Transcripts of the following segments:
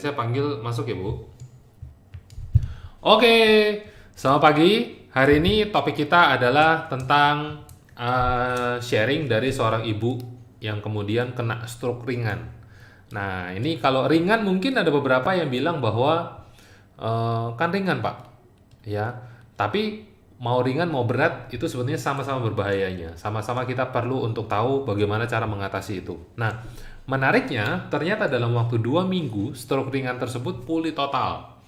Saya panggil masuk ya, Bu. Oke, selamat pagi. Hari ini topik kita adalah tentang sharing dari seorang ibu yang kemudian kena stroke ringan. Nah, ini kalau ringan mungkin ada beberapa yang bilang bahwa kan ringan, Pak. Ya, tapi mau ringan mau berat itu sebenarnya sama-sama berbahayanya. Sama-sama kita perlu untuk tahu bagaimana cara mengatasi itu. Nah, menariknya ternyata dalam waktu 2 minggu stroke ringan tersebut pulih total.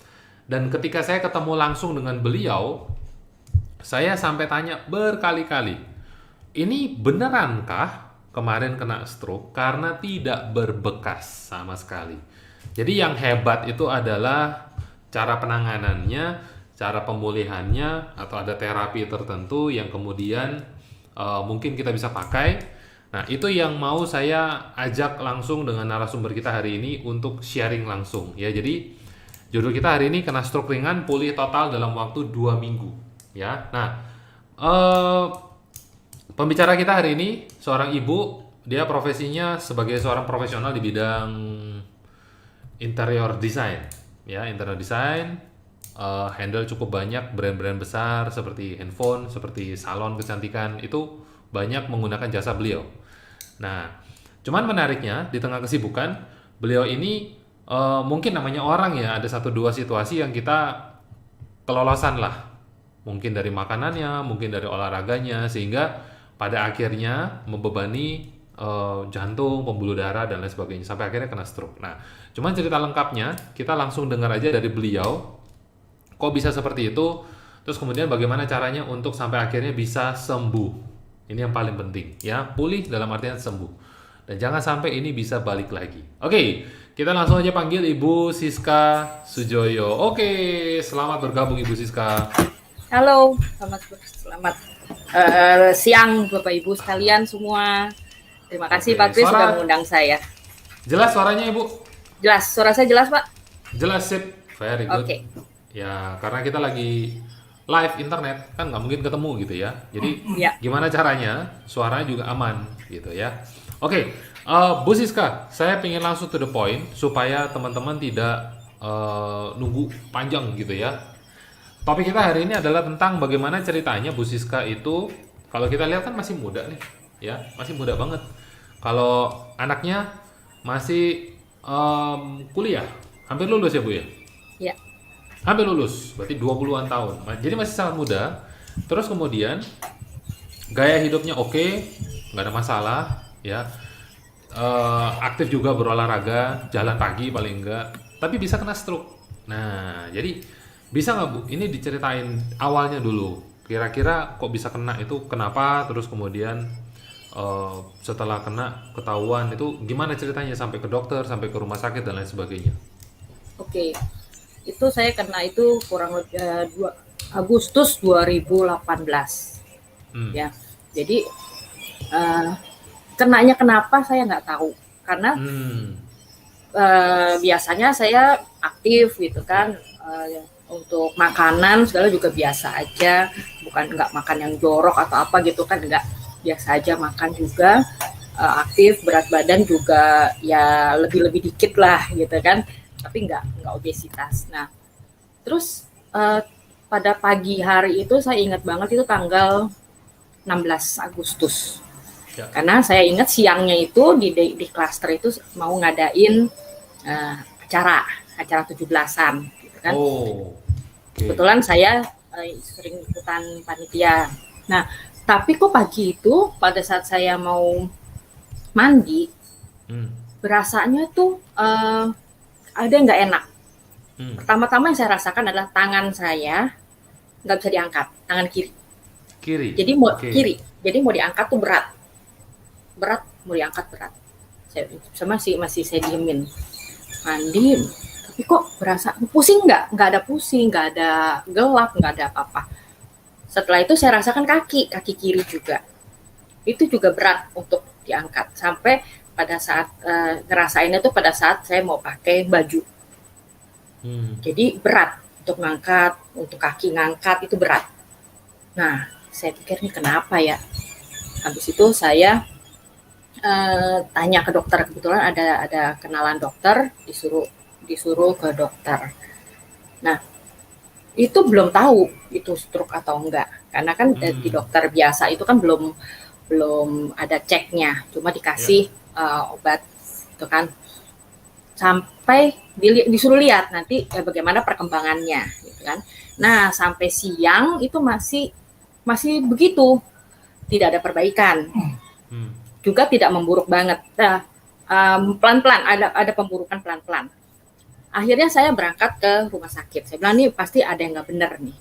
Dan ketika saya ketemu langsung dengan beliau, saya sampai tanya berkali-kali, ini benerankah kemarin kena stroke karena tidak berbekas sama sekali. Jadi yang hebat itu adalah cara penanganannya, cara pemulihannya, atau ada terapi tertentu yang kemudian mungkin kita bisa pakai. Nah, itu yang mau saya ajak langsung dengan narasumber kita hari ini untuk sharing langsung ya. Jadi judul kita hari ini kena stroke ringan pulih total dalam waktu 2 minggu ya. Nah, eh, pembicara kita hari ini seorang ibu, dia profesinya sebagai seorang profesional di bidang interior design ya, interior design, handle cukup banyak brand-brand besar seperti handphone, seperti salon kecantikan, itu banyak menggunakan jasa beliau. Nah, cuman menariknya di tengah kesibukan beliau ini mungkin namanya orang ya, ada satu dua situasi yang kita kelolosan lah, mungkin dari makanannya, mungkin dari olahraganya, sehingga pada akhirnya membebani jantung, pembuluh darah dan lain sebagainya sampai akhirnya kena stroke. Nah, cuman cerita lengkapnya kita langsung dengar aja dari beliau, kok bisa seperti itu, terus kemudian bagaimana caranya untuk sampai akhirnya bisa sembuh. Ini yang paling penting ya, pulih dalam artian sembuh. Dan jangan sampai ini bisa balik lagi. Oke, kita langsung aja panggil Ibu Siska Sujoyo. Oke, selamat bergabung Ibu Siska. Halo, selamat siang Bapak Ibu sekalian semua. Terima kasih Oke, Pak Kris sudah suara mengundang saya. jelas suaranya Ibu? Jelas, suara saya jelas Pak? Jelas sip, very good. Oke. Ya, karena kita lagi live internet, kan nggak mungkin ketemu gitu ya. Jadi Ya, gimana caranya suaranya juga aman gitu ya. Oke, Bu Siska, saya ingin langsung to the point supaya teman-teman tidak nunggu panjang gitu ya. Topik kita hari ini adalah tentang bagaimana ceritanya Bu Siska itu, kalau kita lihat kan masih muda nih, ya, masih muda banget. Kalau anaknya masih kuliah, hampir lulus ya Bu ya? ya. Hampir lulus, berarti 20-an tahun. Jadi masih sangat muda. Terus kemudian gaya hidupnya oke, nggak ada masalah, ya. Aktif juga berolahraga, jalan pagi paling enggak, tapi bisa kena stroke. Nah, jadi bisa nggak Bu? Ini diceritain awalnya dulu. Kira-kira kok bisa kena itu kenapa? Terus kemudian setelah kena ketahuan itu gimana ceritanya sampai ke dokter, sampai ke rumah sakit dan lain sebagainya. Oke. Itu saya kena itu kurang lebih Agustus 2018. Hmm. Ya. Jadi kenanya kenapa saya nggak tahu. Karena Hmm. biasanya saya aktif gitu kan, untuk makanan segala juga biasa aja, bukan nggak makan yang jorok atau apa gitu kan, nggak, biasa aja makan juga, aktif, berat badan juga ya lebih dikit lah gitu kan, tapi nggak obesitas. Nah terus pada pagi hari itu saya ingat banget itu tanggal 16 Agustus. Ya. Karena saya ingat siangnya itu di klaster itu mau ngadain uh, acara 17-an gitu kan. Oh. Okay. Kebetulan saya sering ikutan panitia. Nah, tapi kok pagi itu pada saat saya mau mandi, berasanya tuh ada yang nggak enak. Pertama-tama yang saya rasakan adalah tangan saya nggak bisa diangkat, tangan kiri. Jadi kiri. Jadi mau diangkat tuh berat, mau diangkat berat. Masih saya diemin, mandi, tapi kok berasa pusing nggak ada pusing, nggak ada gelap, nggak ada apa-apa. Setelah itu saya rasakan kaki kiri juga, itu juga berat untuk diangkat. Sampai pada saat ngerasainnya tuh pada saat saya mau pakai baju. Jadi berat untuk ngangkat, untuk kaki ngangkat itu berat. Nah, saya pikir ini kenapa ya? Habis itu saya tanya ke dokter, kebetulan ada kenalan dokter, disuruh disuruh ke dokter. Nah, itu belum tahu itu stroke atau enggak, karena kan di dokter biasa itu kan belum belum ada ceknya, cuma dikasih obat itu kan, sampai disuruh lihat nanti bagaimana perkembangannya gitu kan. Nah, sampai siang itu masih begitu, tidak ada perbaikan, juga tidak memburuk banget. Nah, pelan-pelan ada pemburukan pelan-pelan. Akhirnya saya berangkat ke rumah sakit. Saya bilang, nih pasti ada yang nggak benar nih.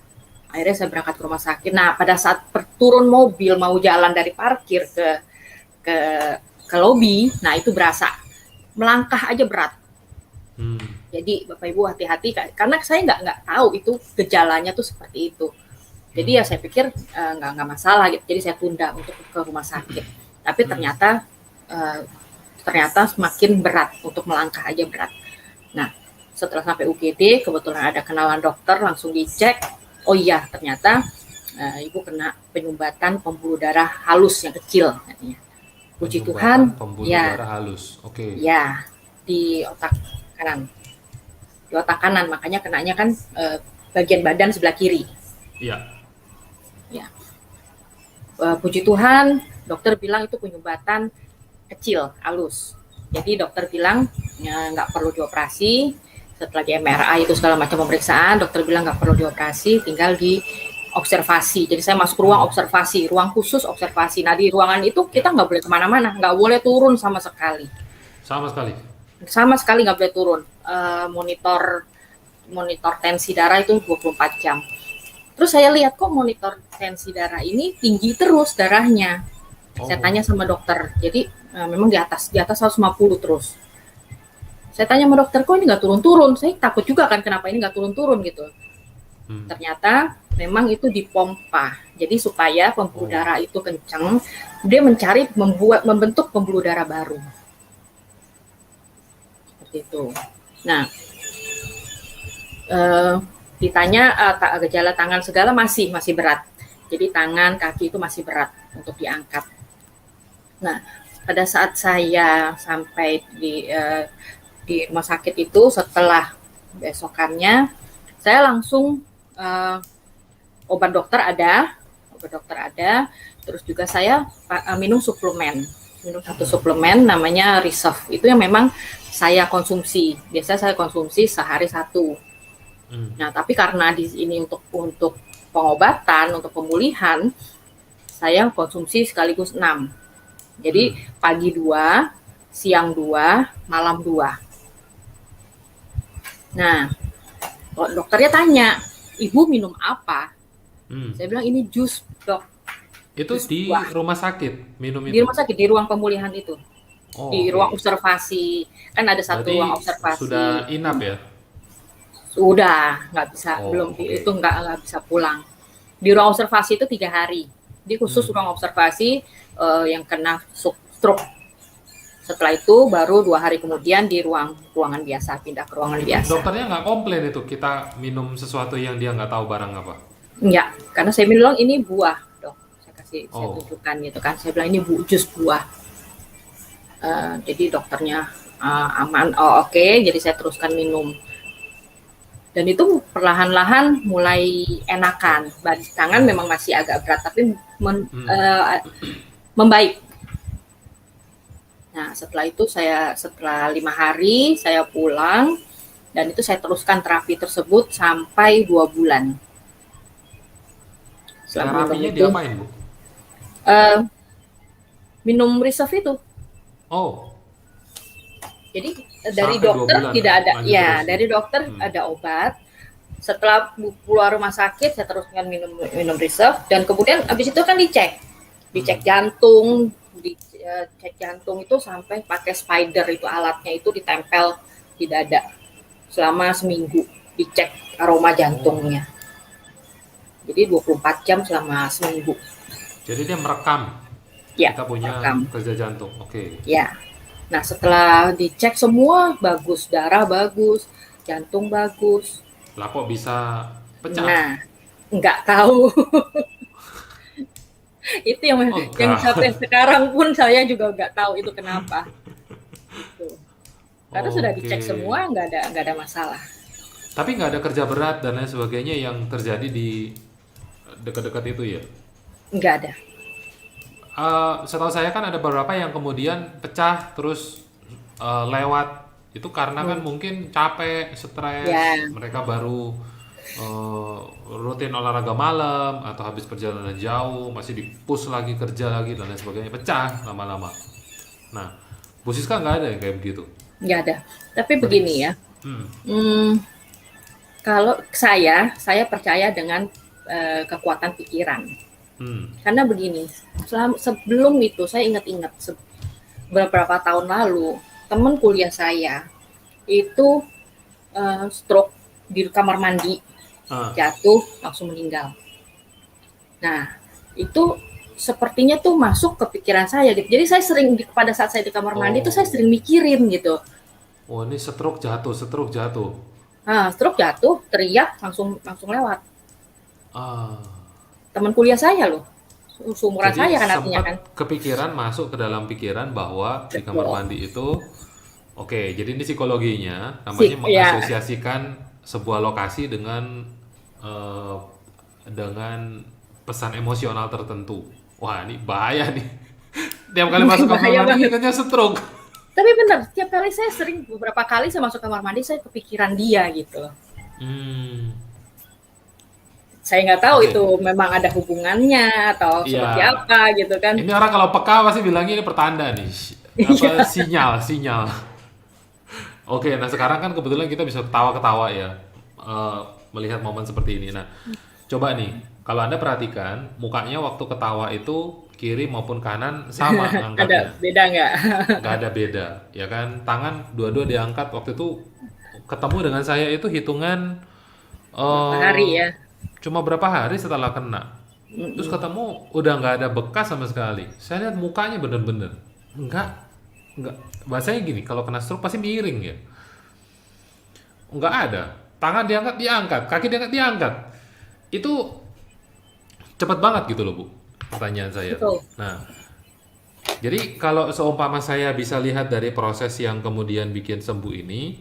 Akhirnya saya berangkat ke rumah sakit. Nah, pada saat turun mobil mau jalan dari parkir ke ke lobi, nah itu berasa melangkah aja berat. Jadi Bapak Ibu hati-hati, karena saya nggak tahu itu gejalanya tuh seperti itu. Jadi ya saya pikir nggak masalah gitu. Jadi saya tunda untuk ke rumah sakit. Tapi ternyata semakin berat, untuk melangkah aja berat. Nah, setelah sampai UGD, kebetulan ada kenalan dokter, langsung dicek. Oh iya, ternyata ibu kena penyumbatan pembuluh darah halus yang kecil, katanya. Puji Tuhan, pembuluh ya, darah halus. Oke. ya, di otak kanan. Di otak kanan, makanya kenanya kan bagian badan sebelah kiri. Iya. Ya. Puji Tuhan, dokter bilang itu penyumbatan kecil, halus. Jadi dokter bilang nggak perlu dioperasi. Setelah di MRI itu segala macam pemeriksaan, dokter bilang nggak perlu dioperasi, tinggal di observasi. Jadi saya masuk ruang observasi, ruang khusus observasi. Nah, di ruangan itu kita nggak boleh kemana-mana, nggak boleh turun sama sekali. Sama sekali? Sama sekali nggak boleh turun. Monitor tensi darah itu 24 jam. Terus saya lihat kok monitor tensi darah ini tinggi terus darahnya. Saya tanya sama dokter, jadi memang di atas 150 terus. Saya tanya sama dokter, kok ini nggak turun-turun? Saya takut juga kan kenapa ini nggak turun-turun gitu. Ternyata memang itu dipompa. Jadi supaya pembuluh darah itu kencang, dia membentuk pembuluh darah baru. Seperti itu. Nah, ditanya gejala tangan segala masih berat. Jadi tangan, kaki itu masih berat untuk diangkat. Nah, pada saat saya sampai di rumah sakit itu, setelah besokannya saya langsung obat dokter ada, terus juga saya minum satu suplemen namanya Reserve, itu yang memang saya konsumsi. Biasanya saya konsumsi sehari 1. Nah, tapi karena di ini untuk pengobatan, untuk pemulihan, saya konsumsi sekaligus 6. Jadi pagi 2, siang 2, malam 2. Nah, dokternya tanya, ibu minum apa? Saya bilang ini jus, dok. Itu jus di buah. Rumah sakit minum itu? Di rumah sakit, di ruang pemulihan itu. Di ruang observasi. Kan ada satu ruang observasi. Sudah inap ya? Sudah, nggak bisa, itu nggak bisa pulang. Di ruang observasi itu 3 hari. Di khusus ruang observasi yang kena stroke. Setelah itu baru 2 hari kemudian di ruangan biasa, pindah ke ruangan biasa. Dokternya nggak komplain itu kita minum sesuatu yang dia nggak tahu barang apa? Enggak, karena saya bilang ini buah, dok. Saya tunjukkan gitu kan. Saya bilang ini jus buah. Jadi dokternya aman. Oke. Jadi saya teruskan minum. Dan itu perlahan-lahan mulai enakan. Tangan memang masih agak berat, tapi membaik. Nah, setelah itu setelah 5 hari saya pulang, dan itu saya teruskan terapi tersebut sampai 2 bulan. Terapinya diapain, Bu? Minum Reserve itu. Jadi dari dokter tidak ada, dari dokter ada obat. Setelah keluar rumah sakit, saya teruskan minum Reserve, dan kemudian habis itu kan dicek jantung. Cek jantung itu sampai pakai spider, itu alatnya itu ditempel di dada selama seminggu, dicek aroma jantungnya. Jadi 24 jam selama seminggu. Jadi dia merekam. Ya, kita punya kerja jantung. Ya. Nah, setelah dicek semua bagus, darah bagus, jantung bagus. Lah kok bisa pecah? Nah, nggak tahu. Itu yang sampai sekarang pun saya juga nggak tahu itu kenapa. Karena sudah Oke. dicek semua, nggak ada masalah. Tapi nggak ada kerja berat dan lain sebagainya yang terjadi di dekat-dekat itu ya? Nggak ada. Setahu saya kan ada beberapa yang kemudian pecah terus lewat itu karena kan mungkin capek, Ya, stres, mereka baru eh, rutin olahraga malam atau habis perjalanan jauh masih di-push lagi kerja lagi dan lain sebagainya pecah lama-lama. Nah, Bu Siska nggak ada yang kayak begitu. nggak ada. Tapi Berarti, begini ya, hmm, kalau saya percaya dengan kekuatan pikiran. Karena begini, sebelum itu saya ingat-ingat beberapa tahun lalu teman kuliah saya itu stroke di kamar mandi, jatuh langsung meninggal. Nah itu sepertinya tuh masuk ke pikiran saya gitu. Jadi saya sering pada saat saya di kamar mandi itu saya sering mikirin gitu. oh ini stroke jatuh. Nah, stroke jatuh, teriak langsung lewat. Ah, Teman kuliah saya loh, seumuran jadi saya kan artinya sempat kan. kepikiran masuk ke dalam pikiran bahwa di kamar Betul. mandi itu, oke, jadi ini psikologinya namanya Ya, mengasosiasikan sebuah lokasi eh, dengan pesan emosional tertentu. Wah, ini bahaya nih. Tiap kali masuk kamar bahaya mandi banget. ingatnya stroke. Tapi benar, tiap kali saya sering beberapa kali saya masuk kamar mandi saya kepikiran dia gitu. Hmm, Saya nggak tahu oke. itu memang ada hubungannya atau Iya. seperti apa gitu kan. Ini orang kalau peka pasti bilangnya ini pertanda nih. Apa Iya. sinyal. Oke, nah sekarang kan kebetulan kita bisa ketawa-ketawa ya melihat momen seperti ini. Nah, coba nih, kalau Anda perhatikan mukanya waktu ketawa itu kiri maupun kanan sama Ada angkatnya, beda nggak? nggak ada beda, ya kan? Tangan dua-dua diangkat waktu itu ketemu dengan saya itu hitungan Berapa eh hari ya? cuma berapa hari setelah kena. Terus ketemu udah nggak ada bekas sama sekali. Saya lihat mukanya bener-bener nggak bahasanya gini, kalau kena stroke pasti miring ya. Nggak ada. Tangan diangkat, kaki diangkat. Itu cepet banget gitu loh, Bu. Pertanyaan saya. Betul. Nah, jadi kalau seumpama saya bisa lihat dari proses yang kemudian bikin sembuh ini,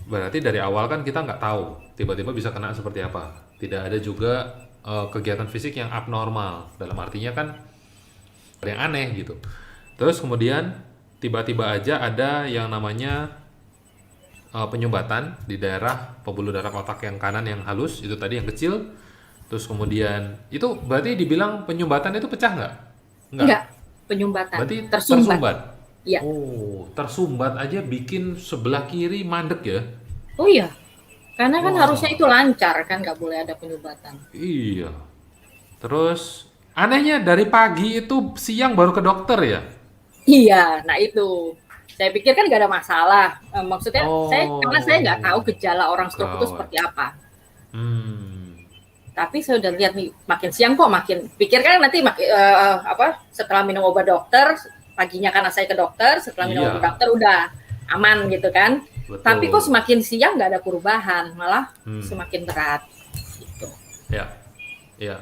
berarti dari awal kan kita nggak tahu tiba-tiba bisa kena seperti apa. Tidak ada juga kegiatan fisik yang abnormal. Dalam artinya kan ada yang aneh gitu. Terus kemudian tiba-tiba aja ada yang namanya penyumbatan di daerah pembuluh darah otak yang kanan yang halus, itu tadi yang kecil. Terus kemudian itu berarti dibilang penyumbatan itu pecah nggak? Nggak. Enggak, penyumbatan, Berarti tersumbat. tersumbat. Iya. Oh, tersumbat aja bikin sebelah kiri mandek ya? Oh iya, karena kan harusnya Wah, itu lancar kan, nggak boleh ada penyumbatan. iya. Terus anehnya dari pagi itu siang baru ke dokter ya? Iya, nah itu. Saya pikir kan nggak ada masalah. Maksudnya karena saya nggak tahu Oh, gejala orang stroke itu gawat. seperti apa. Hmm, Tapi saya udah lihat nih makin siang kok makin pikir kan nanti setelah minum obat dokter paginya karena saya ke dokter setelah minum obat iya, dokter udah aman gitu kan. Tapi kok betul. semakin siang nggak ada perubahan, malah Hmm, semakin berat gitu. ya, ya.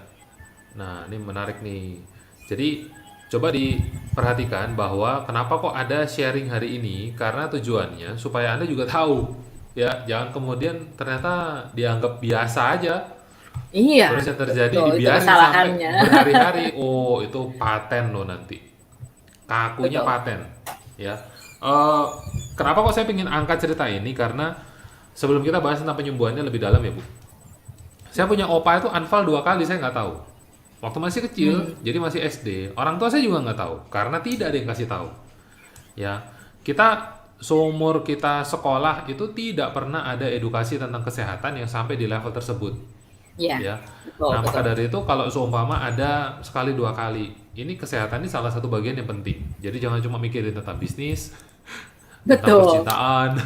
Nah, ini menarik nih. Jadi, coba diperhatikan bahwa kenapa kok ada sharing hari ini, karena tujuannya supaya Anda juga tahu. Ya, jangan kemudian ternyata dianggap biasa aja. Iya, Terus yang terjadi betul itu dibiarin sampai kesalahannya. berhari-hari. Oh, itu paten loh nanti. Kakunya Betul. paten. Ya. Eh, Kenapa kok saya ingin angkat cerita ini? Karena sebelum kita bahas tentang penyembuhannya lebih dalam ya, Bu. Saya punya opa itu anfal 2 kali, saya nggak tahu. Waktu masih kecil, jadi masih SD. Orang tua saya juga nggak tahu, karena tidak ada yang kasih tahu. Ya, kita seumur kita sekolah itu tidak pernah ada edukasi tentang kesehatan yang sampai di level tersebut. Iya, Ya, betul nah maka betul. dari itu kalau seumpama ada sekali 2 kali, ini kesehatan ini salah satu bagian yang penting. Jadi jangan cuma mikirin tentang bisnis, tentang Betul. percintaan,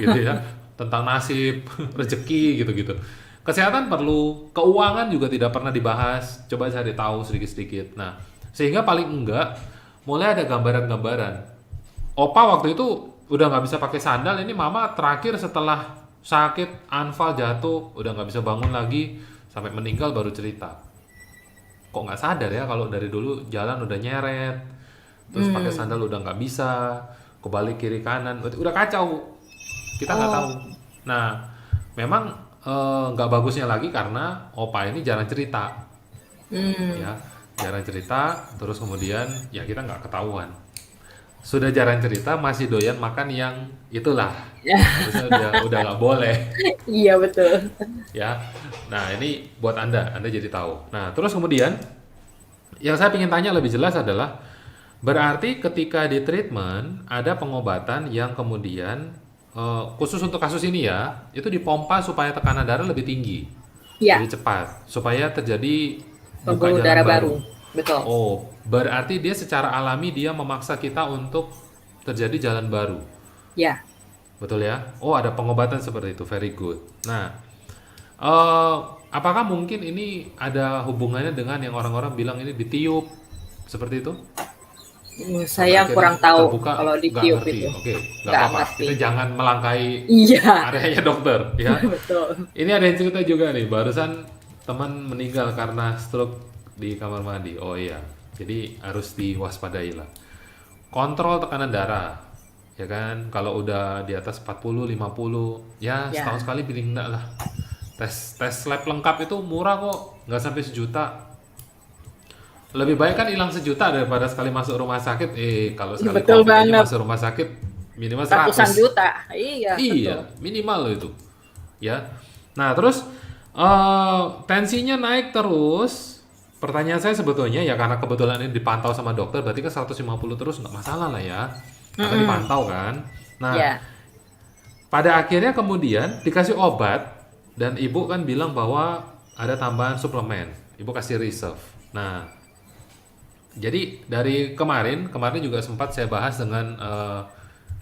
gitu ya, tentang nasib, rezeki, gitu-gitu. Kesehatan perlu, keuangan juga tidak pernah dibahas. Coba cari tahu sedikit-sedikit. Nah, sehingga paling enggak mulai ada gambaran-gambaran. Opa waktu itu udah nggak bisa pakai sandal. Ini mama terakhir setelah sakit, anfal jatuh, udah nggak bisa bangun lagi, sampai meninggal baru cerita. Kok nggak sadar ya kalau dari dulu jalan udah nyeret, terus pakai sandal udah nggak bisa, kebalik kiri kanan, udah kacau. Kita nggak tahu. Oh. Nah, memang nggak bagusnya lagi karena opa ini jarang cerita, Hmm. ya, jarang cerita, terus kemudian ya kita nggak ketahuan. Sudah jarang cerita, masih doyan makan yang itulah, harusnya udah nggak boleh, Iya betul. ya. Nah, ini buat Anda jadi tahu. Nah, terus kemudian yang saya ingin tanya lebih jelas adalah berarti ketika di treatment ada pengobatan yang kemudian khusus untuk kasus ini ya, itu dipompa supaya tekanan darah lebih tinggi, Iya, lebih cepat, supaya terjadi buka pembuluh jalan darah baru. baru. Betul. Oh, berarti dia secara alami dia memaksa kita untuk terjadi jalan baru. Ya. Betul ya? Oh, ada pengobatan seperti itu. Very good. Nah, eh, apakah mungkin ini ada hubungannya dengan yang orang-orang bilang ini ditiup seperti itu? Sampai Saya akhirnya kurang tahu terbuka, kalau nggak ditiup ngerti. itu. Oke, nggak Nggak apa-apa. ngerti. Kita jangan melangkahi Iya, areanya dokter, ya. betul. Ini ada yang cerita juga nih, barusan teman meninggal karena stroke di kamar mandi. Oh iya, jadi harus diwaspadai lah. Kontrol tekanan darah, ya kan? Kalau udah di atas 40, 50, ya Ya. setahun sekali biling enggak lah. Tes lab lengkap itu murah kok, nggak sampai 1 juta. Lebih baik kan hilang 1 juta daripada sekali masuk rumah sakit. Kalau sekali Betul COVID aja banget. masuk rumah sakit minimal Ratusan 100. juta. Iya, betul. Iya, minimal loh itu. Ya. Nah, terus tensinya naik terus. Pertanyaan saya sebetulnya ya karena kebetulan ini dipantau sama dokter, berarti kan 150 terus nggak masalah lah ya. Karena dipantau kan. Nah, Ya. pada akhirnya kemudian dikasih obat dan ibu kan bilang bahwa ada tambahan suplemen. Ibu kasih reserve. Nah, jadi dari kemarin juga sempat saya bahas dengan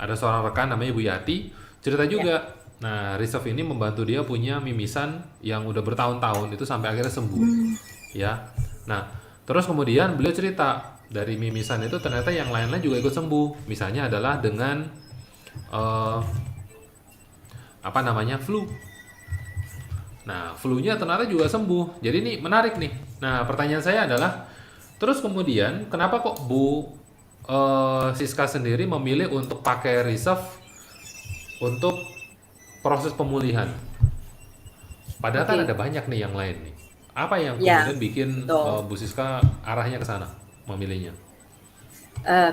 ada seorang rekan namanya Bu Yati, cerita juga. Nah, reserve ini membantu dia punya mimisan yang udah bertahun-tahun itu sampai akhirnya sembuh. Ya. Nah, terus kemudian beliau cerita dari mimisan itu ternyata yang lain-lain juga ikut sembuh. Misalnya adalah dengan eh, apa namanya flu. Nah, flu-nya ternyata juga sembuh. Jadi ini menarik nih. Nah, pertanyaan saya adalah, terus kemudian kenapa kok Bu Siska sendiri memilih untuk pakai reserve untuk proses pemulihan? Padahal kan Oke. ada banyak nih yang lain nih. Apa yang Ya, kemudian bikin betul. Bu Siska arahnya ke sana memilihnya?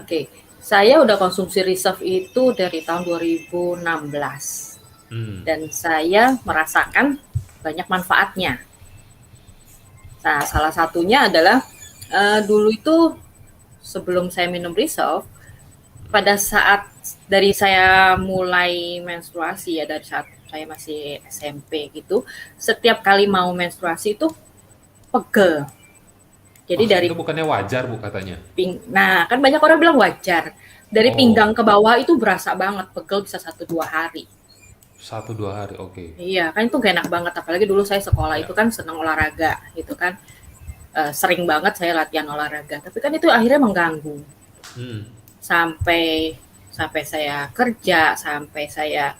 Oke. Saya udah konsumsi reserve itu dari tahun 2016. Hmm. Dan saya merasakan banyak manfaatnya. Nah, salah satunya adalah dulu itu sebelum saya minum reserve, pada saat dari saya mulai menstruasi ya, dari saat saya masih SMP gitu, setiap kali mau menstruasi itu pegel. Jadi dari Itu bukannya wajar Bu katanya? nah kan banyak orang bilang wajar. Dari Oh, pinggang ke bawah itu berasa banget pegel bisa 1-2 hari. 1-2 hari, oke. Iya kan itu gak enak banget, apalagi dulu saya sekolah Ya. itu kan senang olahraga gitu kan. Sering banget saya latihan olahraga, tapi kan itu akhirnya mengganggu. Hmm. Sampai sampai saya kerja, sampai saya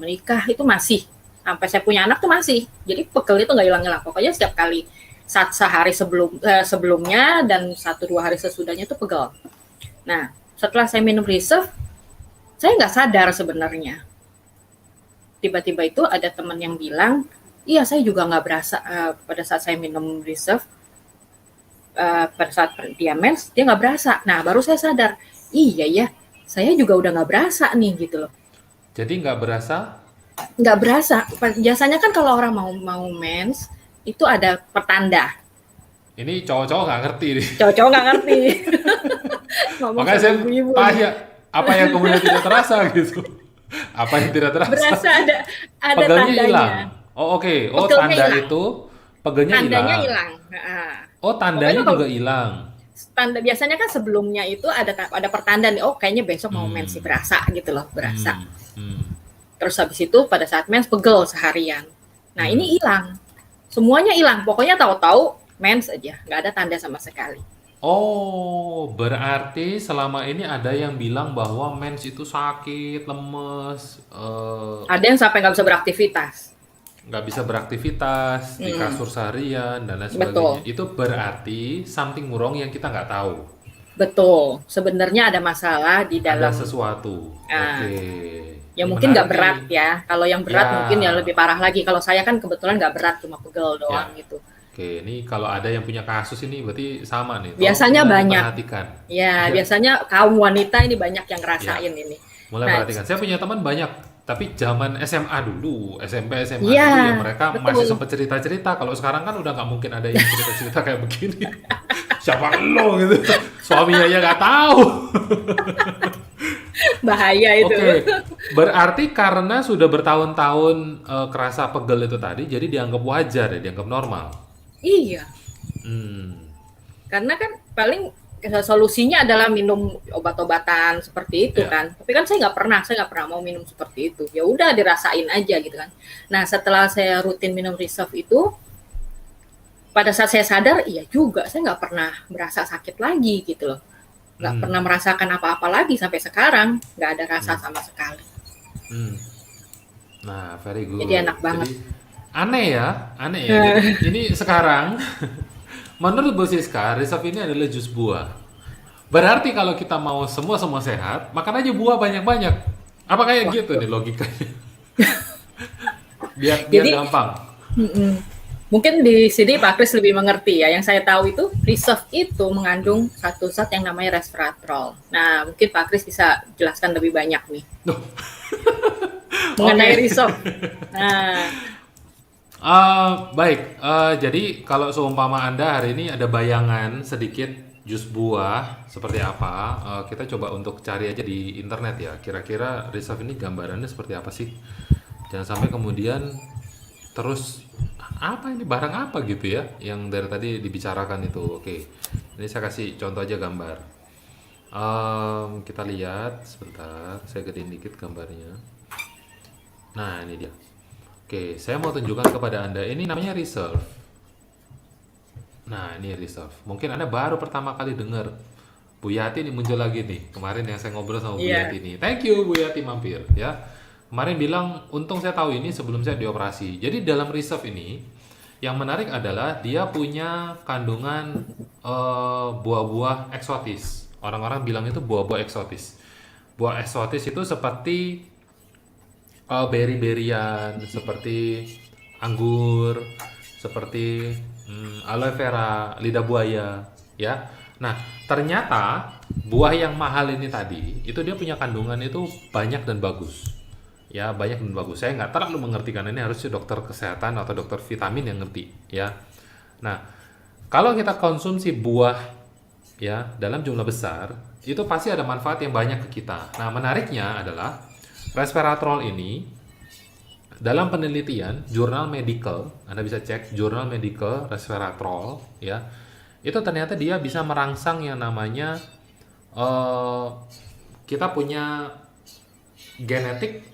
menikah itu masih, sampai saya punya anak tuh masih. Jadi pegel itu nggak hilang-hilang. Pokoknya setiap kali saat sehari sebelumnya dan 1-2 hari sesudahnya itu pegel. Nah, setelah saya minum reserve, saya nggak sadar sebenarnya. Tiba-tiba itu ada teman yang bilang, iya saya juga nggak berasa pada saat saya minum reserve, pada saat dia mens, dia nggak berasa. Nah, baru saya sadar, iya ya, saya juga udah nggak berasa nih gitu loh. Jadi nggak berasa? Nggak berasa. Biasanya kan kalau orang mau mens, itu ada pertanda. Ini cowok-cowok nggak ngerti nih. Cowok-cowok nggak ngerti. Ngomong Makanya sama saya ibu-ibu. tanya, apa yang kemudian tidak terasa gitu? Apa yang tidak terasa? Berasa ada Pegelnya tandanya. hilang. Oh oke. Oh Pegelnya tanda hilang. itu pegelnya Tandanya hilang. hilang. Nah, Oh tandanya pokoknya kalau juga hilang. tanda biasanya kan sebelumnya itu ada pertanda nih, oh kayaknya besok mau mens sih, berasa gitu loh, berasa. Hmm. Hmm. Terus habis itu pada saat mens pegel seharian. Nah, Hmm. ini hilang. Semuanya hilang. Pokoknya tahu-tahu mens aja, nggak ada tanda sama sekali. Oh, berarti selama ini ada yang bilang bahwa mens itu sakit, lemes, Ada yang sampai nggak bisa beraktivitas. nggak bisa beraktivitas di kasur seharian dan lain sebagainya. Betul. Itu berarti something wrong yang kita nggak tahu. Betul. Sebenarnya ada masalah di Ada dalam sesuatu. Ah. Oke. Ya Ini mungkin nggak menarik berat nih. ya. Kalau yang Ya, berat mungkin ya lebih parah lagi. Kalau saya kan kebetulan nggak berat, cuma pegel ya. doang gitu. Oke, ini kalau ada yang punya kasus ini berarti sama nih. Tolong Biasanya mulai banyak. diperhatikan. Ya, Ya, biasanya kaum wanita ini banyak yang ya. ngerasain ini. Mulai Nah, perhatikan. Saya punya teman banyak, tapi zaman SMA dulu, SMP, SMA iya, dulu ya mereka masih betul. sempat cerita-cerita. Kalau sekarang kan udah nggak mungkin ada yang cerita-cerita kayak begini. Siapa lo gitu? Suaminya ya nggak tahu. Bahaya itu. Oke, berarti karena sudah bertahun-tahun kerasa pegel itu tadi, jadi dianggap wajar ya, dianggap normal. Iya, Hmm, karena kan paling solusinya adalah minum obat-obatan seperti itu ya. kan. Tapi kan saya nggak pernah mau minum seperti itu. Ya udah dirasain aja gitu kan. Nah, setelah saya rutin minum Reserve itu, pada saat saya sadar, iya juga, saya nggak pernah merasa sakit lagi gitu loh. Nggak Hmm, pernah merasakan apa-apa lagi sampai sekarang, nggak ada rasa hmm, sama sekali. hmm. Nah, very Jadi good. enak banget. Jadi aneh ya, aneh ya. Jadi ini sekarang menurut Bu Siska, Reserve ini adalah jus buah. Berarti kalau kita mau semua sehat, makan aja buah banyak-banyak. Apa kayak Wah, gitu nih logikanya? Biar jadi gampang. mm-mm. Mungkin di sini Pak Kris lebih mengerti ya. Yang saya tahu itu Reserve itu mengandung satu zat yang namanya resveratrol. Nah, mungkin Pak Kris bisa jelaskan lebih banyak nih Duh, mengenai oke. Reserve. Nah, Baik, jadi kalau seumpama Anda hari ini ada bayangan sedikit jus buah seperti apa, kita coba untuk cari aja di internet ya. Kira-kira Reserve ini gambarannya seperti apa sih? Jangan sampai kemudian terus apa ini barang apa gitu ya yang dari tadi dibicarakan itu. Oke, ini saya kasih contoh aja gambar. Kita lihat sebentar, saya gedein dikit gambarnya. Nah, ini dia. Oke, saya mau tunjukkan kepada Anda. Ini namanya Reserve. Nah, ini Reserve. Mungkin Anda baru pertama kali dengar. Bu Yati ini muncul lagi nih. Kemarin yang saya ngobrol sama Bu iya. Yati nih. Thank you Bu Yati mampir ya. Kemarin bilang, untung saya tahu ini sebelum saya dioperasi. Jadi dalam Reserve ini, yang menarik adalah dia punya kandungan buah-buah eksotis. Orang-orang bilang itu buah-buah eksotis. Buah eksotis itu seperti berry-berryan, seperti anggur, seperti aloe vera, lidah buaya, ya. Nah, ternyata buah yang mahal ini tadi, itu dia punya kandungan itu banyak dan bagus. Ya, banyak dan bagus. Saya nggak terlalu mengerti karena ini harusnya dokter kesehatan atau dokter vitamin yang ngerti, ya. Nah, kalau kita konsumsi buah ya dalam jumlah besar, itu pasti ada manfaat yang banyak ke kita. Nah, menariknya adalah resveratrol ini dalam penelitian jurnal medical, Anda bisa cek jurnal medical resveratrol ya. Itu ternyata dia bisa merangsang yang namanya eh, kita punya genetik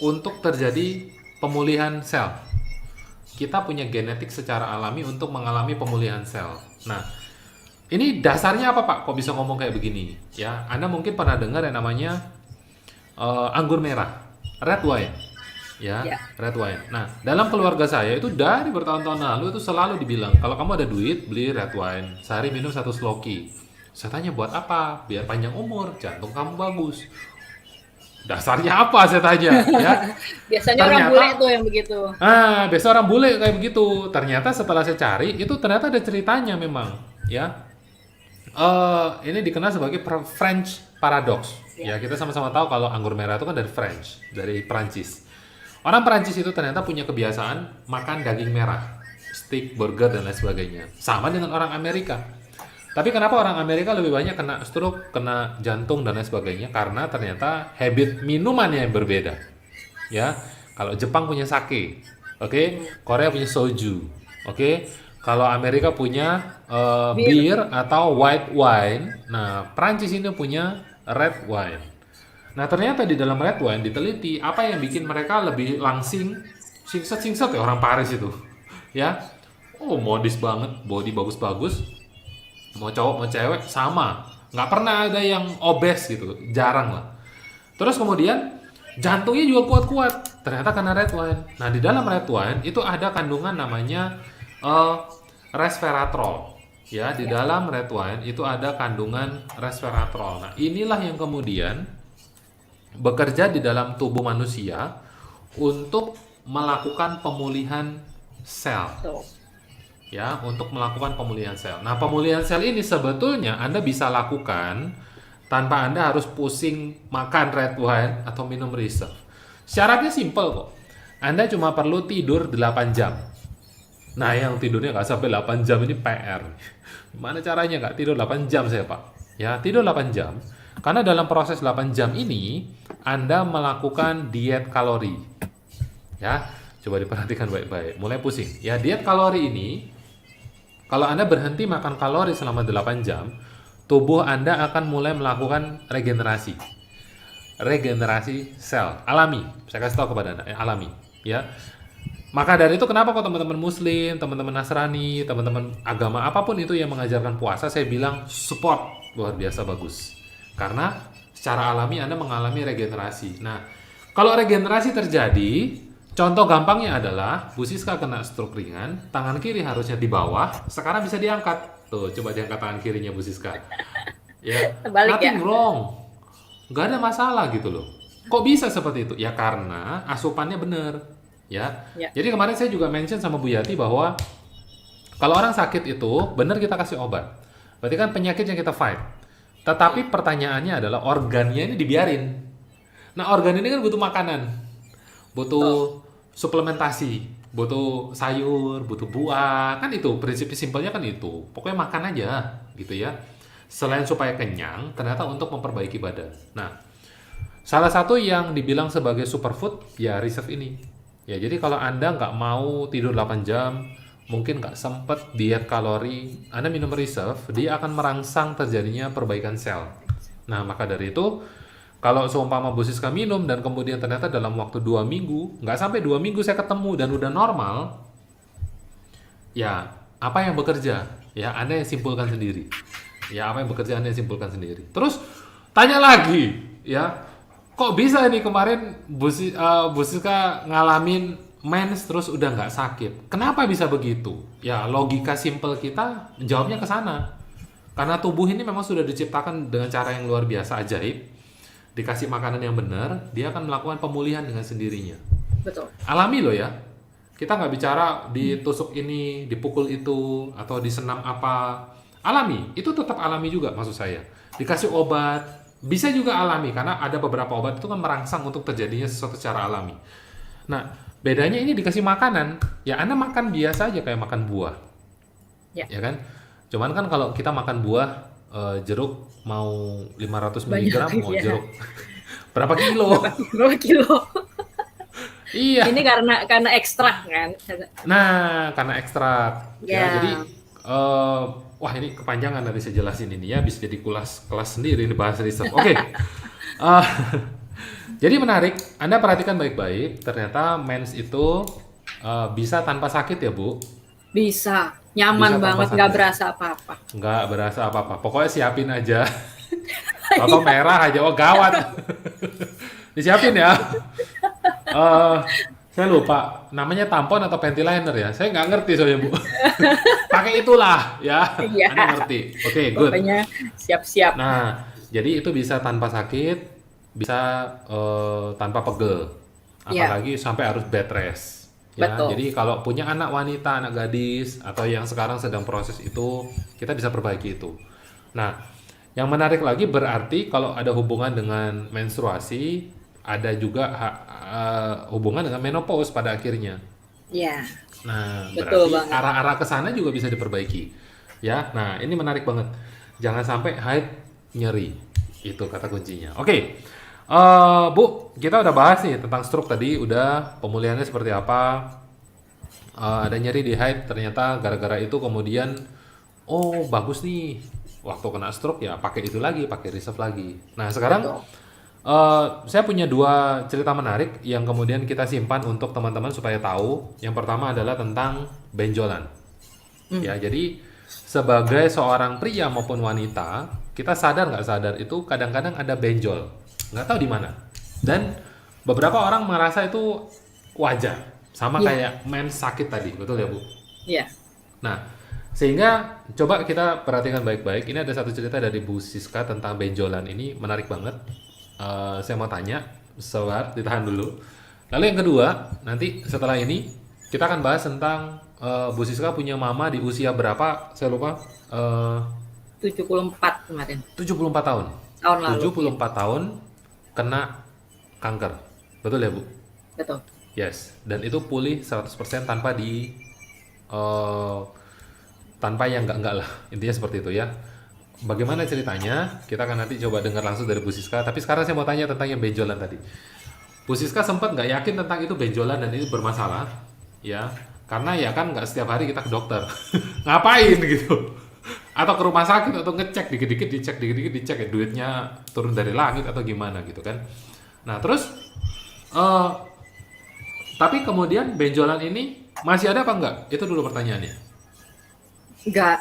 untuk terjadi pemulihan sel. Kita punya genetik secara alami untuk mengalami pemulihan sel. Nah, ini dasarnya apa Pak? Kok bisa ngomong kayak begini? Ya, Anda mungkin pernah dengar yang namanya anggur merah, red wine, ya, Ya. red wine. Nah, dalam keluarga saya itu dari bertahun-tahun lalu itu selalu dibilang kalau kamu ada duit beli red wine, sehari minum 1 sloki. Saya tanya buat apa? Biar panjang umur, jantung kamu bagus. Dasarnya apa? Saya tanya, ya. Biasanya orang Ternyata, bule tuh yang begitu. biasa orang bule kayak begitu. Ternyata setelah saya cari itu ternyata ada ceritanya memang, ya. Ini dikenal sebagai French paradox. Ya, kita sama-sama tahu kalau anggur merah itu kan dari French, dari Prancis. Orang Prancis itu ternyata punya kebiasaan makan daging merah, steak, burger dan lain sebagainya. Sama dengan orang Amerika. Tapi kenapa orang Amerika lebih banyak kena stroke, kena jantung dan lain sebagainya? Karena ternyata habit minumannya yang berbeda. Ya, kalau Jepang punya sake, oke, Korea punya soju, oke. Kalau Amerika punya Bir. bir atau white wine, nah Prancis ini punya red wine. Nah ternyata di dalam red wine diteliti apa yang bikin mereka lebih langsing, singset-singset ya orang Paris itu, ya. Oh modis banget, body bagus-bagus, mau cowok mau cewek sama, nggak pernah ada yang obes gitu, jarang lah. Terus kemudian jantungnya juga kuat-kuat, ternyata karena red wine. Nah di dalam red wine itu ada kandungan namanya resveratrol. Ya, di dalam red wine itu ada kandungan resveratrol. Nah, inilah yang kemudian bekerja di dalam tubuh manusia untuk melakukan pemulihan sel. Tuh. Ya, untuk melakukan pemulihan sel. Nah, pemulihan sel ini sebetulnya Anda bisa lakukan tanpa Anda harus pusing makan red wine atau minum reserve. Syaratnya simple kok. Anda cuma perlu tidur 8 jam. Nah, yang tidurnya nggak sampai 8 jam ini PR. Gimana caranya nggak tidur 8 jam saya, Pak? Ya, tidur 8 jam. Karena dalam proses 8 jam ini, Anda melakukan diet kalori. Ya, coba diperhatikan baik-baik. Mulai pusing. Ya, diet kalori ini, kalau Anda berhenti makan kalori selama 8 jam, tubuh Anda akan mulai melakukan regenerasi. Regenerasi sel. Alami. Saya kasih tahu kepada Anda, alami. Ya. Maka dari itu kenapa kok teman-teman Muslim, teman-teman Nasrani, teman-teman agama apapun itu yang mengajarkan puasa, saya bilang support luar biasa bagus. Karena secara alami Anda mengalami regenerasi. Nah, kalau regenerasi terjadi, contoh gampangnya adalah Bu Siska kena stroke ringan, tangan kiri harusnya di bawah, sekarang bisa diangkat. Tuh, coba diangkat tangan kirinya Bu Siska. Ya, Terbalik nothing ya? wrong. Nggak ada masalah gitu loh. Kok bisa seperti itu? Ya karena asupannya benar. Ya. Jadi kemarin saya juga mention sama Bu Yati bahwa kalau orang sakit itu benar kita kasih obat. Berarti kan penyakit yang kita fight. Tetapi pertanyaannya adalah organnya ini dibiarin. Nah, organ ini kan butuh makanan. Butuh suplementasi, butuh sayur, butuh buah. Kan itu prinsip simpelnya kan itu. Pokoknya makan aja gitu ya. Selain supaya kenyang, ternyata untuk memperbaiki badan. Nah, salah satu yang dibilang sebagai superfood ya reserve ini. Ya, jadi kalau Anda nggak mau tidur 8 jam, mungkin nggak sempet diet kalori, Anda minum reserve, dia akan merangsang terjadinya perbaikan sel. Nah, maka dari itu, kalau seumpama Bu Siska minum dan kemudian ternyata dalam waktu 2 minggu, nggak sampai 2 minggu saya ketemu dan udah normal, ya apa yang bekerja? Ya, Anda yang simpulkan sendiri. Ya, apa yang bekerja Anda yang simpulkan sendiri. Terus, tanya lagi, ya, kok bisa nih kemarin Bu Siska ngalamin mens terus udah nggak sakit? Kenapa bisa begitu? Ya logika simpel kita jawabnya ke sana. Karena tubuh ini memang sudah diciptakan dengan cara yang luar biasa ajaib. Dikasih makanan yang benar, dia akan melakukan pemulihan dengan sendirinya. Betul. Alami loh ya. Kita nggak bicara ditusuk ini, dipukul itu, atau disenam apa. Alami, itu tetap alami juga maksud saya. Dikasih obat, bisa juga alami karena ada beberapa obat itu kan merangsang untuk terjadinya sesuatu secara alami. Nah, bedanya ini dikasih makanan, ya Anda makan biasa aja kayak makan buah. Ya kan? Cuman kan kalau kita makan buah jeruk mau 500 mg mau jeruk berapa kilo? Berapa kilo? Iya. Ini karena ekstrak kan. Nah, karena ekstrak. Ya. Ya, jadi wah ini kepanjangan nanti saya jelasin ini ya, bisa jadi kelas sendiri ini bahas riset. Oke. Jadi menarik, Anda perhatikan baik-baik, ternyata mens itu bisa tanpa sakit ya Bu? Bisa, nyaman Bisa banget, nggak berasa apa-apa. Nggak berasa apa-apa, pokoknya siapin aja. Atau merah aja, oh gawat. Disiapin ya. Saya lupa, namanya tampon atau panty-liner ya? Saya nggak ngerti soalnya Bu. Pakai itulah ya, Iya. Anda ngerti. Oke, good. Pokoknya siap-siap. Nah, jadi itu bisa tanpa sakit, bisa tanpa pegel. Apalagi sampai harus bed rest. Ya, Betul. jadi kalau punya anak wanita, anak gadis, atau yang sekarang sedang proses itu, kita bisa perbaiki itu. Nah, yang menarik lagi berarti kalau ada hubungan dengan menstruasi, ada juga hubungan dengan menopause pada akhirnya. Ya. Nah, Betul berarti banget. arah-arah ke sana juga bisa diperbaiki. Ya, nah ini menarik banget. Jangan sampai haid nyeri. Itu kata kuncinya. Oke. Bu, kita udah bahas nih tentang stroke tadi, udah pemulihannya seperti apa. Ada nyeri di haid, ternyata gara-gara itu kemudian, oh bagus nih, waktu kena stroke ya pakai itu lagi, pakai reserve lagi. Nah sekarang saya punya 2 cerita menarik yang kemudian kita simpan untuk teman-teman supaya tahu. Yang pertama adalah tentang benjolan. Ya, jadi sebagai seorang pria maupun wanita, kita sadar nggak sadar itu kadang-kadang ada benjol, nggak tahu di mana. Dan beberapa orang merasa itu wajar, sama kayak mens sakit tadi, betul ya Bu? Iya. Nah, sehingga coba kita perhatikan baik-baik. Ini ada satu cerita dari Bu Siska tentang benjolan ini, menarik banget. saya mau tanya, sebentar, ditahan dulu. Lalu yang kedua, nanti setelah ini kita akan bahas tentang Bu Siska punya mama di usia berapa? Saya lupa. 74 kemarin, 74 tahun. tahun lalu. 74 tahun kena kanker. Betul ya, Bu? Betul. Yes. Dan itu pulih 100% tanpa tanpa yang enggak lah. Intinya seperti itu ya. Bagaimana ceritanya? Kita akan nanti coba dengar langsung dari Bu Siska. Tapi sekarang saya mau tanya tentang yang benjolan tadi. Bu Siska sempat nggak yakin tentang itu benjolan dan itu bermasalah, ya. Karena ya kan nggak setiap hari kita ke dokter. Ngapain gitu? Atau ke rumah sakit atau ngecek dikit-dikit dicek ya duitnya turun dari langit atau gimana gitu kan. Nah, terus tapi kemudian benjolan ini masih ada apa enggak? Itu dulu pertanyaannya. Nggak,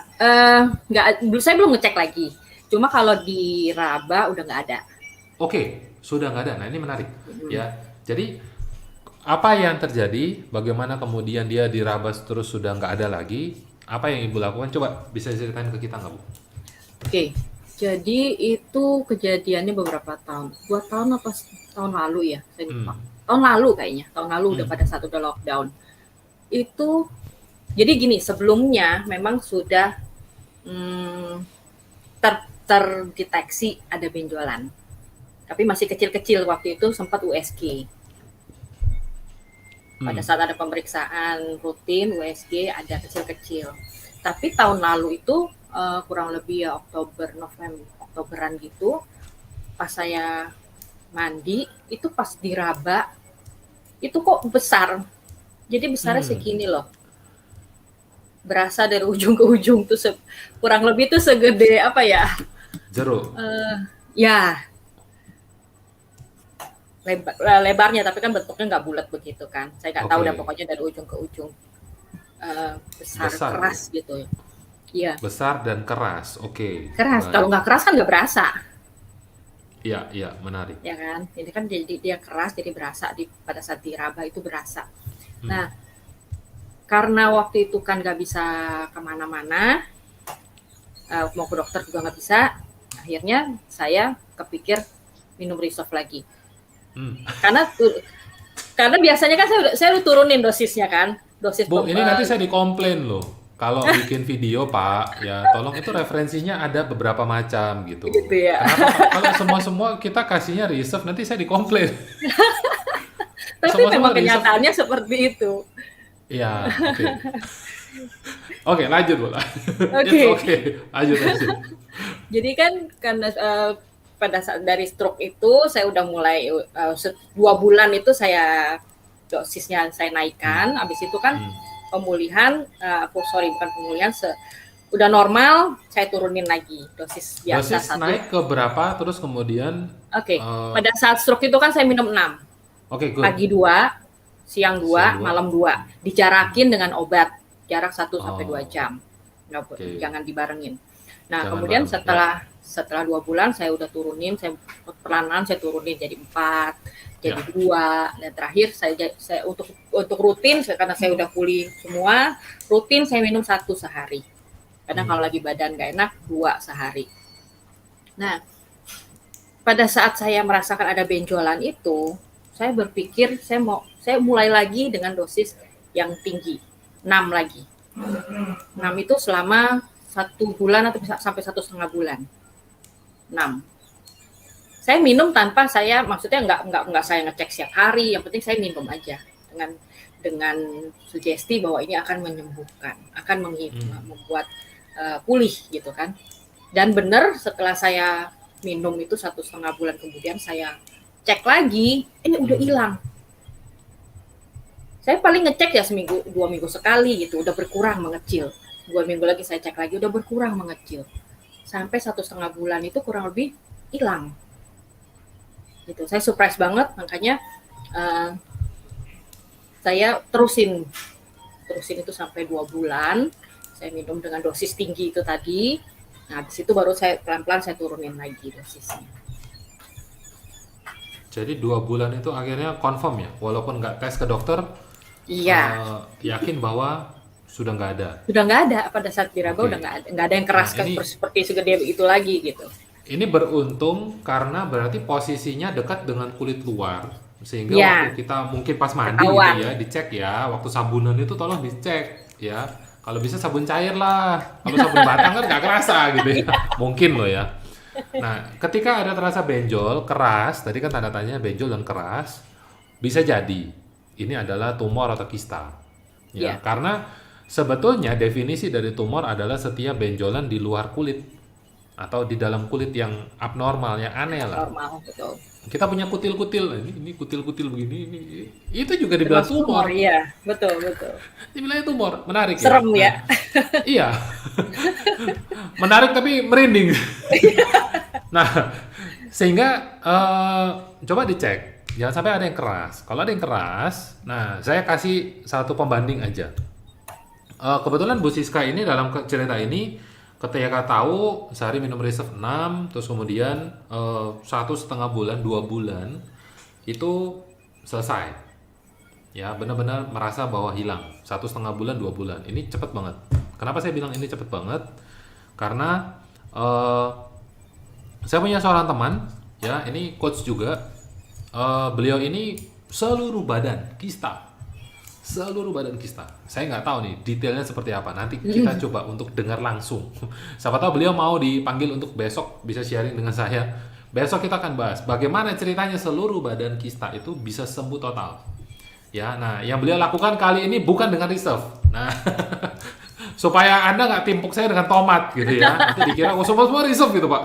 saya belum ngecek lagi. Cuma kalau diraba udah nggak ada. Oke, sudah nggak ada. Nah, ini menarik ya. Jadi apa yang terjadi? Bagaimana kemudian dia dirabas terus sudah nggak ada lagi? Apa yang Ibu lakukan? Coba bisa ceritain ke kita nggak, Bu? Oke, jadi itu kejadiannya beberapa tahun. 2 tahun apa tahun lalu ya? Saya lupa. Tahun lalu kayaknya. Tahun lalu udah pada saat udah lockdown. Itu jadi gini, sebelumnya memang sudah terdeteksi ada benjolan. Tapi masih kecil-kecil, waktu itu sempat USG. Pada saat ada pemeriksaan rutin USG ada kecil-kecil. Tapi tahun lalu itu kurang lebih ya Oktoberan gitu, pas saya mandi itu pas diraba itu kok besar. Jadi besarnya segini loh. Berasa dari ujung ke ujung tuh kurang lebih tuh segede apa ya? Jeruk. Ya. Lebarnya, tapi kan bentuknya nggak bulat begitu kan. Saya nggak tahu dah, pokoknya dari ujung ke ujung. Besar, keras gitu. Iya. Besar dan keras, oke. Keras, kalau nggak keras kan nggak berasa. Iya, menarik. Ya kan, ini kan jadi dia keras, jadi berasa pada saat diraba itu berasa. Nah, karena waktu itu kan nggak bisa kemana-mana, mau ke dokter juga nggak bisa, akhirnya saya kepikir minum Resolve lagi. Karena biasanya kan saya udah turunin dosisnya kan, dosis. Bu, ini nanti saya dikomplain loh. Kalau bikin video Pak, ya tolong itu referensinya ada beberapa macam gitu. Gitu ya. Kenapa kalau semua kita kasihnya Resolve, nanti saya dikomplain. Tapi memang kenyataannya seperti itu. Iya, oke. Oke, lanjut Bu. Oke, lanjut. Jadi kan karena pada saat dari stroke itu saya udah mulai 2 bulan itu saya dosisnya saya naikkan. Habis itu kan pemulihan, bukan pemulihan, udah normal saya turunin lagi dosis biasa. Dosis naik ke berapa? Terus kemudian? Pada saat stroke itu kan saya minum 6. Good. Pagi 2, siang 2, malam 2. Dijarakin dengan obat jarak 1-2 jam. Jangan dibarengin. Nah, kemudian setelah 2 bulan saya udah turunin, saya perlahan saya turunin jadi 4, jadi 2, dan terakhir saya untuk rutin karena saya udah pulih semua, rutin saya minum 1 sehari. Karena kalau lagi badan gak enak 2 sehari. Nah, pada saat saya merasakan ada benjolan itu, saya berpikir saya mulai lagi dengan dosis yang tinggi, 6 lagi. 6 itu selama 1 bulan atau bisa sampai 1,5 bulan. 6. Saya minum tanpa maksudnya nggak saya ngecek setiap hari, yang penting saya minum aja dengan sugesti bahwa ini akan menyembuhkan, akan membuat pulih gitu kan. Dan benar setelah saya minum itu 1,5 bulan kemudian saya cek lagi, ini udah hilang. Saya paling ngecek ya 1-2 minggu sekali gitu, udah berkurang mengecil. 2 minggu lagi saya cek lagi, udah berkurang mengecil. Sampai 1,5 bulan itu kurang lebih hilang. Gitu. Saya surprise banget, makanya saya terusin itu sampai 2 bulan. Saya minum dengan dosis tinggi itu tadi. Nah, habis itu baru saya pelan-pelan saya turunin lagi dosisnya. Jadi 2 bulan itu akhirnya confirm ya, walaupun nggak tes ke dokter. Iya. Yakin bahwa sudah nggak ada. Pada saat diraba udah nggak ada yang keras seperti segede itu lagi gitu. Ini beruntung karena berarti posisinya dekat dengan kulit luar, sehingga Ya, waktu kita mungkin pas mandi gitu ketahuan. ya, dicek ya, waktu sabunan itu tolong dicek ya. Kalau bisa sabun cair lah, kalau sabun batang kan nggak kerasa gitu ya, mungkin loh ya. Nah, ketika ada terasa benjol, keras, tadi kan tanda tanya benjol dan keras, bisa jadi ini adalah tumor atau kista. Ya, Ya, karena sebetulnya definisi dari tumor adalah setiap benjolan di luar kulit atau di dalam kulit yang abnormal, yang aneh lah. normal betul. Kita punya kutil-kutil, ini kutil-kutil begini, itu juga dibilang Termasuk tumor, tumor. iya, betul betul. Dibilangnya tumor, menarik ya. Serem Nah, ya. iya, menarik tapi merinding. Nah, sehingga coba dicek, jangan sampai ada yang keras. Kalau ada yang keras, nah saya kasih satu pembanding aja. Kebetulan Bu Siska ini dalam cerita ini ketika tahu sehari minum Reserve 6, terus kemudian 1,5 bulan, 2 bulan itu selesai. Ya, benar-benar merasa bahwa hilang. 1,5 bulan, 2 bulan. Ini cepet banget. Kenapa saya bilang ini cepet banget? Karena saya punya seorang teman, ya ini coach juga. Beliau ini seluruh badan kista. Seluruh badan kista. Saya nggak tahu nih detailnya seperti apa. Nanti kita coba untuk dengar langsung. Siapa tahu beliau mau dipanggil untuk besok bisa sharing dengan saya. Besok kita akan bahas bagaimana ceritanya seluruh badan kista itu bisa sembuh total. Ya, nah yang beliau lakukan kali ini bukan dengan reserve. Nah, supaya Anda nggak timpuk saya dengan tomat gitu ya. Nanti dikira oh semua reserve gitu Pak.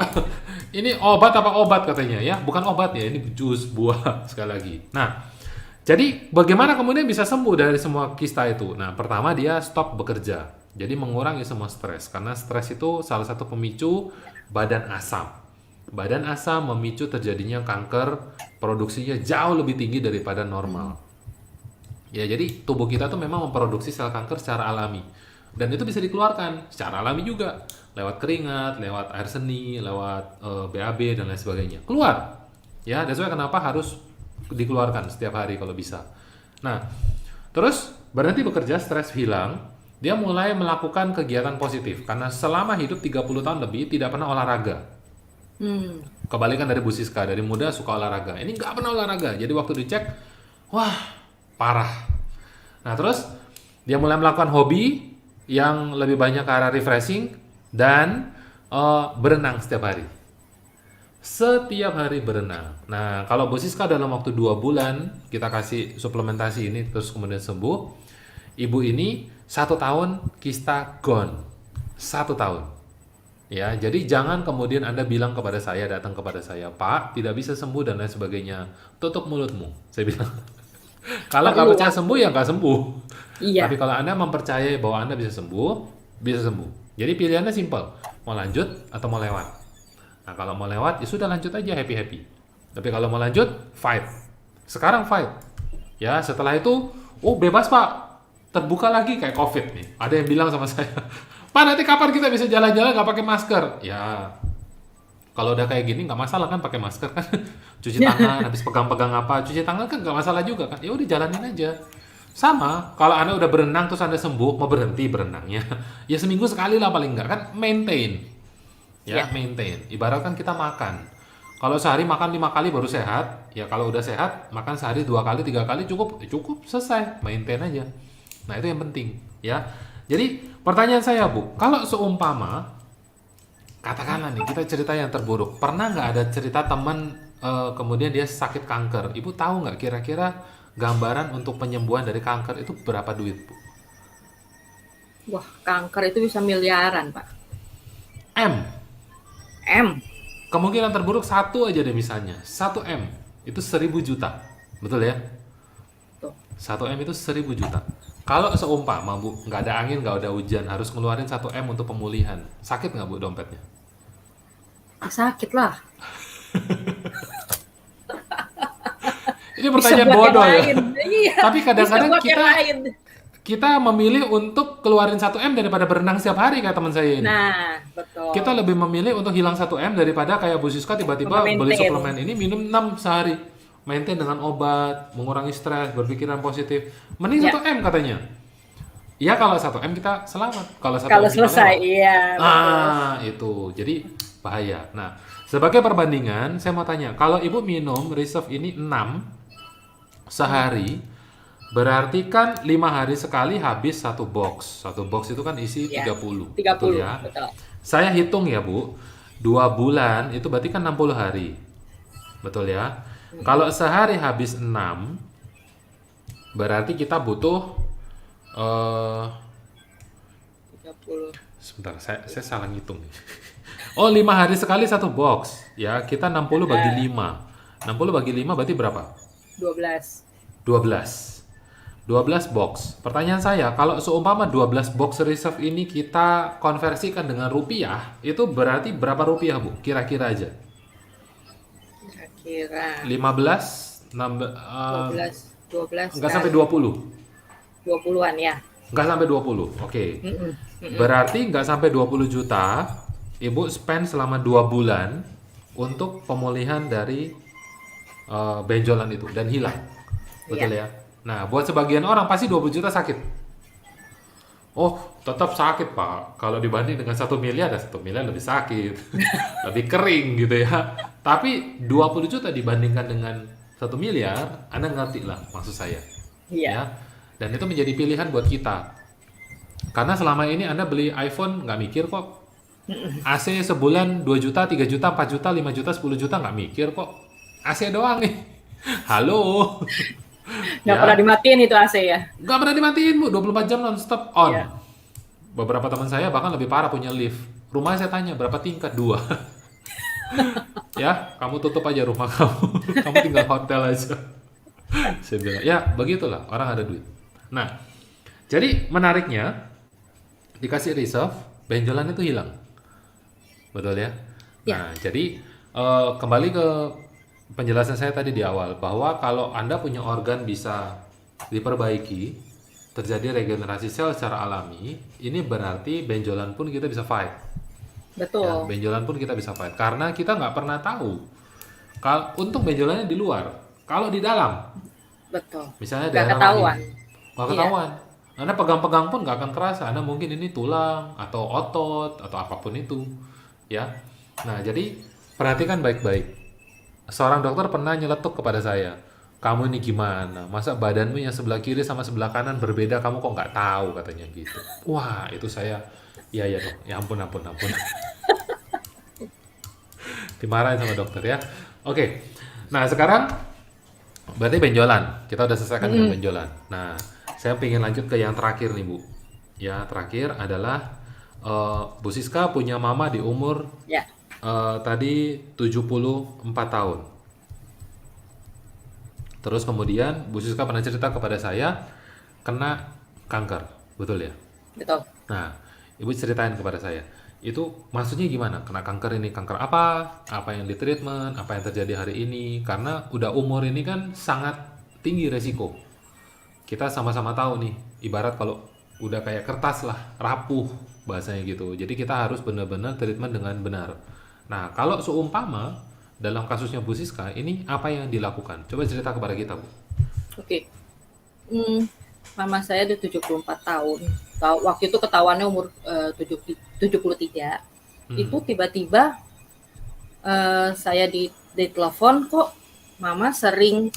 Ini obat apa obat katanya ya? Bukan obat ya, ini jus buah sekali lagi. Nah, jadi bagaimana kemudian bisa sembuh dari semua kista itu? Nah, pertama dia stop bekerja. Jadi mengurangi semua stres karena stres itu salah satu pemicu badan asam. Badan asam memicu terjadinya kanker, produksinya jauh lebih tinggi daripada normal. Ya, jadi tubuh kita tuh memang memproduksi sel kanker secara alami. Dan itu bisa dikeluarkan secara alami juga. Lewat keringat, lewat air seni, lewat BAB dan lain sebagainya. Keluar. Ya, that's why kenapa harus dikeluarkan setiap hari kalau bisa. Nah, terus berhenti bekerja, stres hilang, dia mulai melakukan kegiatan positif. Karena selama hidup 30 tahun lebih tidak pernah olahraga. Hmm. Kebalikan dari Bu Siska, dari muda suka olahraga. Ini nggak pernah olahraga. Jadi waktu dicek, wah parah. Nah terus dia mulai melakukan hobi yang lebih banyak ke arah refreshing dan berenang setiap hari. Setiap hari berenang. Nah kalau Bu Siska dalam waktu 2 bulan kita kasih suplementasi ini terus kemudian sembuh, ibu ini 1 tahun kista gone. 1 tahun. Ya, jadi jangan kemudian Anda bilang kepada saya, datang kepada saya, Pak, tidak bisa sembuh dan lain sebagainya. Tutup mulutmu, saya bilang. Kalau nggak percaya sembuh, ya nggak sembuh. Iya. Tapi kalau Anda mempercayai bahwa Anda bisa sembuh, bisa sembuh. Jadi pilihannya simpel, mau lanjut atau mau lewat. Nah, kalau mau lewat, ya sudah lanjut aja happy-happy. Tapi kalau mau lanjut, fight. Sekarang fight. Ya, setelah itu, oh bebas Pak, terbuka lagi kayak COVID nih. Ada yang bilang sama saya, Pak nanti kapan kita bisa jalan-jalan nggak pakai masker? Ya, kalau udah kayak gini nggak masalah kan pakai masker kan. Cuci tangan, habis pegang-pegang apa, cuci tangan kan nggak masalah juga kan. Ya udah jalanin aja. Sama, kalau Anda udah berenang terus Anda sembuh, mau berhenti berenangnya. Ya seminggu sekali lah paling nggak kan, maintain. Ya, maintain. Ibaratkan kita makan. Kalau sehari makan 5 kali baru sehat, ya kalau udah sehat makan sehari 2 kali 3 kali cukup, cukup selesai, maintain aja. Nah itu yang penting, ya. Jadi pertanyaan saya Bu, kalau seumpama katakanlah nih kita cerita yang terburuk, pernah nggak ada cerita teman kemudian dia sakit kanker, Ibu tahu nggak kira-kira gambaran untuk penyembuhan dari kanker itu berapa duit Bu? Wah, kanker itu bisa miliaran, Pak. M. M. Kemungkinan terburuk 1 aja deh misalnya, 1 M itu 1.000 juta, betul ya? Tuh. 1 M itu 1.000 juta. Kalau seumpama Bu, nggak ada angin, nggak ada hujan, harus ngeluarin 1 M untuk pemulihan, sakit nggak Bu dompetnya? Sakit lah. Ini pertanyaan bodoh ya. Iya. Tapi kadang-kadang kita kita memilih untuk keluarin 1 M daripada berenang setiap hari kayak teman saya ini. Nah, betul. Kita lebih memilih untuk hilang 1 M daripada kayak Bu Siska tiba-tiba beli suplemen ini minum 6 sehari. Maintain dengan obat, mengurangi stres, berpikiran positif. Mending 1 M katanya. Ya kalau 1 M kita selamat. Kalau 1 Kalau M kita selesai, lewat. iya. Ah, itu. Jadi bahaya. Nah, Sebagai perbandingan, saya mau tanya, kalau Ibu minum Reserve ini 6 sehari, berarti kan 5 hari sekali habis satu box. Satu box itu kan isi Ya, 30, betul 30, ya? betul. Saya hitung ya Bu, 2 bulan itu berarti kan 60 hari, betul ya? Kalau sehari habis 6, berarti kita butuh, eh 30. sebentar, saya salah ngitung. Oh, 5 hari sekali satu box. Ya, kita 60 bagi 5. 60 bagi 5 berarti berapa? 12. 12. 12 box. Pertanyaan saya, kalau seumpama 12 box reserve ini kita konversikan dengan rupiah, itu berarti berapa rupiah, Bu? Kira-kira aja. Kira-kira 15, 12 enggak sampai kali 20. 20-an ya. Enggak sampai 20. Oke. Mm-mm. Berarti enggak sampai 20 juta, Ibu spend selama 2 bulan untuk pemulihan dari benjolan itu dan hilang. Betul ya? Nah, buat sebagian orang pasti 20 juta sakit. Oh, tetap sakit, Pak. Kalau dibanding dengan 1 miliar, ya 1 miliar lebih sakit. Lebih kering gitu ya. Tapi 20 juta dibandingkan dengan 1 miliar, Anda ngerti lah maksud saya. Iya. Ya. Dan itu menjadi pilihan buat kita. Karena selama ini Anda beli iPhone nggak mikir kok. AC sebulan 2 juta, 3 juta, 4 juta, 5 juta, 10 juta nggak mikir kok. AC doang nih. Halo. Nggak Ya. pernah dimatiin itu AC ya. Nggak pernah dimatiin, Bu. 24 jam non-stop on. Iya. Beberapa teman saya bahkan lebih parah punya lift. Rumahnya saya tanya, berapa tingkat? 2. Ya, kamu tutup aja rumah kamu. Kamu tinggal hotel aja. Saya bilang, ya begitulah. Orang ada duit. Nah, jadi menariknya, dikasih reserve, benjolan itu hilang. Betul ya? Ya. Nah, jadi kembali ke penjelasan saya tadi di awal bahwa kalau Anda punya organ bisa diperbaiki, terjadi regenerasi sel secara alami, ini berarti benjolan pun kita bisa fight. Betul. Ya, benjolan pun kita bisa fight karena kita nggak pernah tahu. Untung benjolannya di luar. Kalau di dalam, Betul. misalnya Nggak daerah ketahuan. rahim, nggak ketahuan. Anda pegang-pegang pun nggak akan kerasa. Anda mungkin ini tulang atau otot atau apapun itu, ya. Nah, jadi perhatikan baik-baik. Seorang dokter pernah nyeletuk kepada saya, kamu ini gimana? Masa badanmu yang sebelah kiri sama sebelah kanan berbeda, kamu kok nggak tahu, katanya gitu. Wah, itu saya, ya dok, ya ampun. Dimarahin sama dokter ya. Oke, nah sekarang berarti benjolan, kita udah selesaikan dengan benjolan. Nah, saya pengen lanjut ke yang terakhir nih Bu. Ya, terakhir adalah Bu Siska punya mama di umur Ya. tadi 74 tahun. Terus kemudian Bu Siska pernah cerita kepada saya kena kanker, betul ya? Betul. Nah, Ibu ceritain kepada saya, itu maksudnya gimana? Kena kanker ini kanker apa? Apa yang di treatment? Apa yang terjadi hari ini? Karena udah umur ini kan sangat tinggi resiko. Kita sama-sama tahu nih, ibarat kalau udah kayak kertas lah, rapuh bahasanya gitu. Jadi kita harus benar-benar treatment dengan benar. Nah, kalau seumpama dalam kasusnya Bu Siska, ini apa yang dilakukan? Coba cerita kepada kita, Bu. Oke. Mama saya udah 74 tahun. Waktu itu ketahuannya umur 73. Itu tiba-tiba saya di telepon, kok mama sering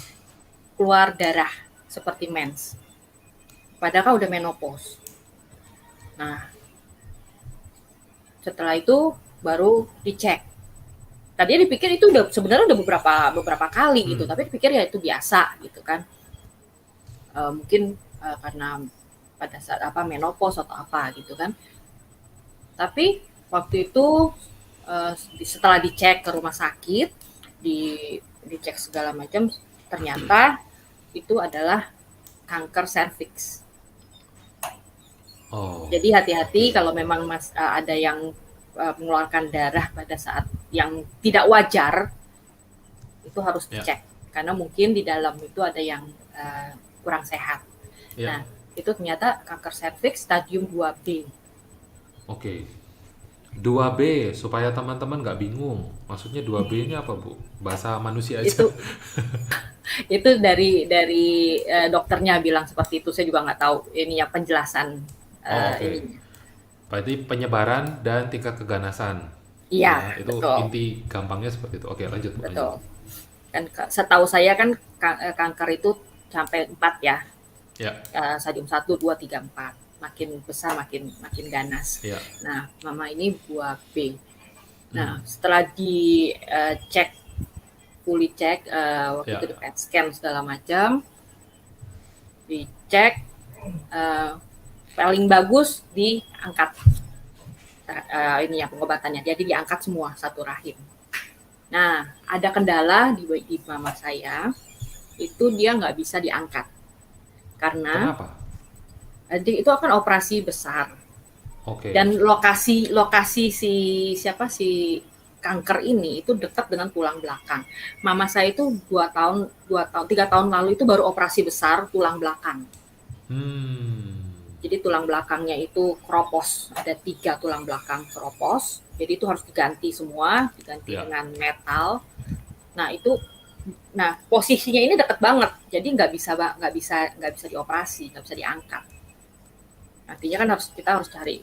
keluar darah seperti mens. Padahal kan udah menopause. Nah, setelah itu baru dicek. Tadinya dipikir itu udah sebenarnya udah beberapa kali gitu, tapi dipikir ya itu biasa gitu kan. Mungkin karena pada saat menopause atau apa gitu kan. Tapi waktu itu setelah dicek ke rumah sakit, dicek segala macam, ternyata itu adalah kanker serviks. Oh. Jadi hati-hati kalau memang ada yang mengeluarkan darah pada saat yang tidak wajar, itu harus dicek. Karena mungkin di dalam itu ada yang kurang sehat. Nah, itu ternyata kanker serviks stadium 2B. Oke. 2B, supaya teman-teman nggak bingung. Maksudnya 2B ini apa, Bu? Bahasa manusia aja. Itu dari dokternya bilang seperti itu. Saya juga nggak tahu ini ya penjelasan. Berarti penyebaran dan tingkat keganasan. Iya, Ya, itu betul, inti gampangnya seperti itu. Oke, lanjut, Bu, lanjut. betul. Kan setahu saya kan kanker itu sampai 4 ya. Ya, Stadium 1, 2, 3, 4. Makin besar makin makin ganas. ya. Nah, mama ini buah B. Hmm, Nah, setelah dicek, fully cek, waktu itu ya. di PET scan segala macam, dicek, eh, paling bagus diangkat ini ya pengobatannya. Jadi diangkat semua satu rahim. Nah, ada kendala di mama saya, itu dia nggak bisa diangkat karena Kenapa? itu akan operasi besar Oke. dan lokasi si kanker ini itu dekat dengan tulang belakang. Mama saya itu 3 tahun lalu itu baru operasi besar tulang belakang. Hmm, Jadi tulang belakangnya itu keropos, ada 3 tulang belakang keropos. Jadi itu harus diganti semua, diganti ya. dengan metal. Nah itu, nah posisinya ini dekat banget, jadi nggak bisa dioperasi, nggak bisa diangkat. Artinya kan kita harus cari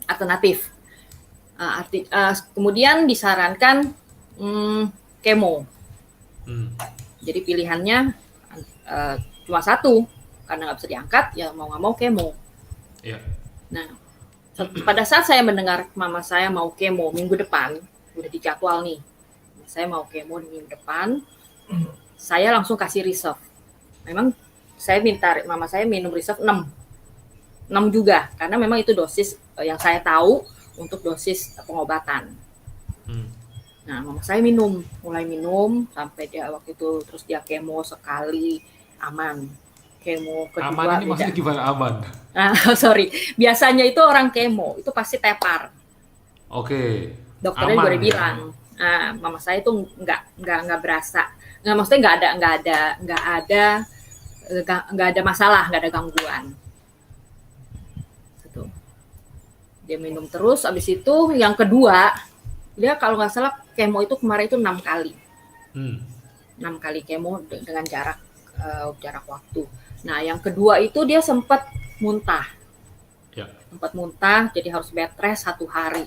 alternatif. Kemudian disarankan kemo. Hmm, Jadi pilihannya cuma satu, karena nggak bisa diangkat, ya mau nggak mau kemo. ya. Nah, pada saat saya mendengar mama saya mau kemo minggu depan, udah dijadwal nih, saya mau kemo di minggu depan, saya langsung kasih reserve. Memang saya minta mama saya minum reserve 6 juga, karena memang itu dosis yang saya tahu untuk dosis pengobatan. Hmm. Nah, mama saya mulai minum sampai dia waktu itu, terus dia kemo sekali aman. Kemo Aman kedua ini beda. maksudnya gimana aman? Nah, sorry, biasanya itu orang kemo itu pasti tepar. Oke. Dokternya juga Aman udah ya. bilang. Nah, mama saya itu nggak berasa. Nggak, maksudnya nggak ada masalah, nggak ada gangguan. Gitu. Dia minum terus, abis itu yang kedua, dia kalau nggak salah kemo itu kemarin itu 6 kali. Hmm, 6 kali kemo dengan jarak waktu. Nah, yang kedua itu dia sempat muntah. ya. Jadi harus bed rest 1 hari.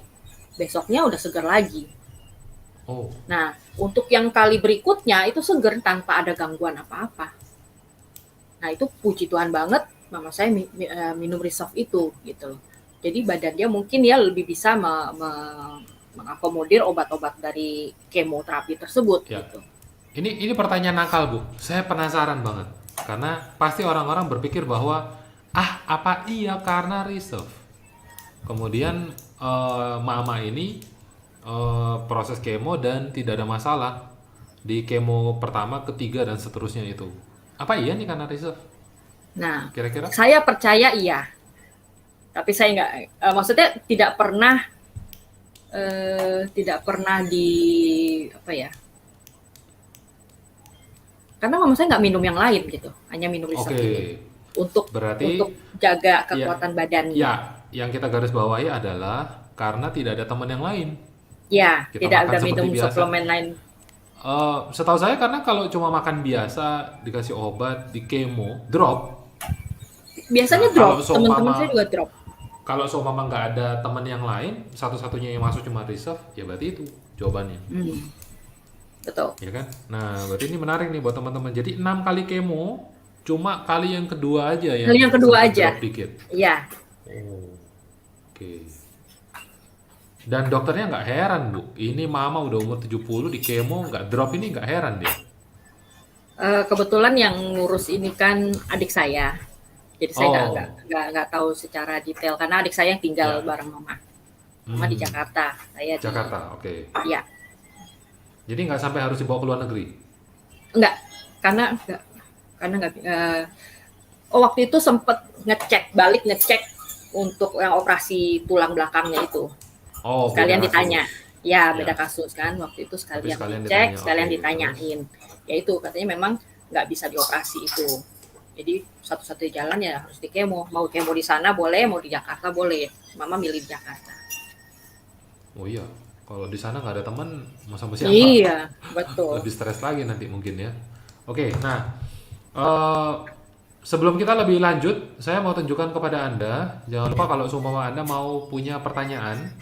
Besoknya udah seger lagi. Oh, Nah, untuk yang kali berikutnya itu seger tanpa ada gangguan apa-apa. Nah, itu puji Tuhan banget mama saya minum resolve itu gitu. Jadi badan dia mungkin ya lebih bisa mengakomodir obat-obat dari kemoterapi tersebut ya. gitu. Ini pertanyaan nakal, Bu. Saya penasaran banget. Karena pasti orang-orang berpikir bahwa apa iya karena reserve. Kemudian mama ini proses kemo dan tidak ada masalah di kemo pertama, ketiga dan seterusnya itu. Apa iya nih karena reserve? Nah, Kira-kira? saya percaya iya, tapi saya nggak, maksudnya tidak pernah di apa ya? Karena mama saya nggak minum yang lain gitu, hanya minum Oke. reserve ini untuk Berarti jaga ya, kekuatan badannya. ya, yang kita garis bawahi adalah karena tidak ada teman yang lain. Ya, Kita tidak makan ada seperti minum biasa. suplemen lain. Setahu saya karena kalau cuma makan biasa, dikasih obat, di kemo, drop. Nah, Biasanya drop, teman-teman saya juga drop. kalau seumpama nggak ada teman yang lain, satu-satunya yang masuk cuma reserve, ya berarti itu jawabannya. Betul. Ya kan? Nah, berarti ini menarik nih buat teman-teman. Jadi 6 kali kemo, cuma kali yang kedua aja Kali yang yang kedua sempat aja. drop dikit. Iya. Oh, oke. Dan dokternya nggak heran, Bu. Ini mama udah umur 70 di kemo nggak drop, ini nggak heran dia. Kebetulan yang ngurus ini kan adik saya. Jadi saya Oh, nggak tahu secara detail karena adik saya yang tinggal ya. bareng mama. Mama di Jakarta, saya di Jakarta, oke. ya. Jadi nggak sampai harus dibawa ke luar negeri. Enggak, karena nggak waktu itu sempet ngecek untuk yang operasi tulang belakangnya itu. Oh, beda Sekalian ditanya. kasus. Ya, Ya, beda kasus kan. Waktu itu tapi sekalian sekalian dicek, ditanya. sekalian Oke, terus? ditanyain. Ya itu katanya memang nggak bisa dioperasi itu. Jadi satu-satunya jalan ya harus di kemo. Mau kemo di sana boleh, mau di Jakarta boleh. Mama milih di Jakarta. Oh iya, kalau di sana nggak ada teman, mau sama siapa? Iya, betul. Lebih stres lagi nanti mungkin ya. Oke, nah eh, sebelum kita lebih lanjut, saya mau tunjukkan kepada Anda. Jangan lupa kalau seumpama Anda mau punya pertanyaan,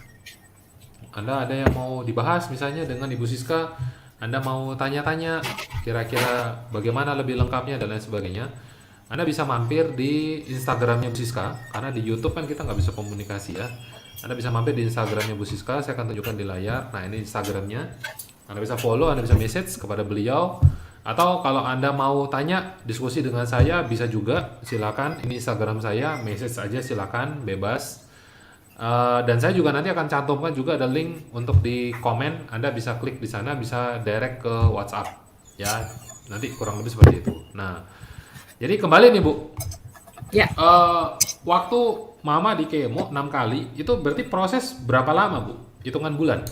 Anda ada yang mau dibahas misalnya dengan Ibu Siska, Anda mau tanya-tanya kira-kira bagaimana lebih lengkapnya dan lain sebagainya, Anda bisa mampir di Instagramnya Bu Siska, karena di YouTube kan kita nggak bisa komunikasi ya. Anda bisa mampir di Instagramnya Bu Siska, saya akan tunjukkan di layar. Nah, ini Instagramnya. Anda bisa follow, Anda bisa message kepada beliau. Atau kalau Anda mau tanya, diskusi dengan saya, bisa juga, silakan. Ini Instagram saya, message aja silakan, bebas. Dan saya juga nanti akan cantumkan juga ada link untuk di komen. Anda bisa klik di sana, bisa direct ke WhatsApp. Ya, nanti kurang lebih seperti itu. Nah, jadi kembali nih Bu. Ya, Waktu Mama di kemo 6 kali, itu berarti proses berapa lama Bu? Hitungan bulan?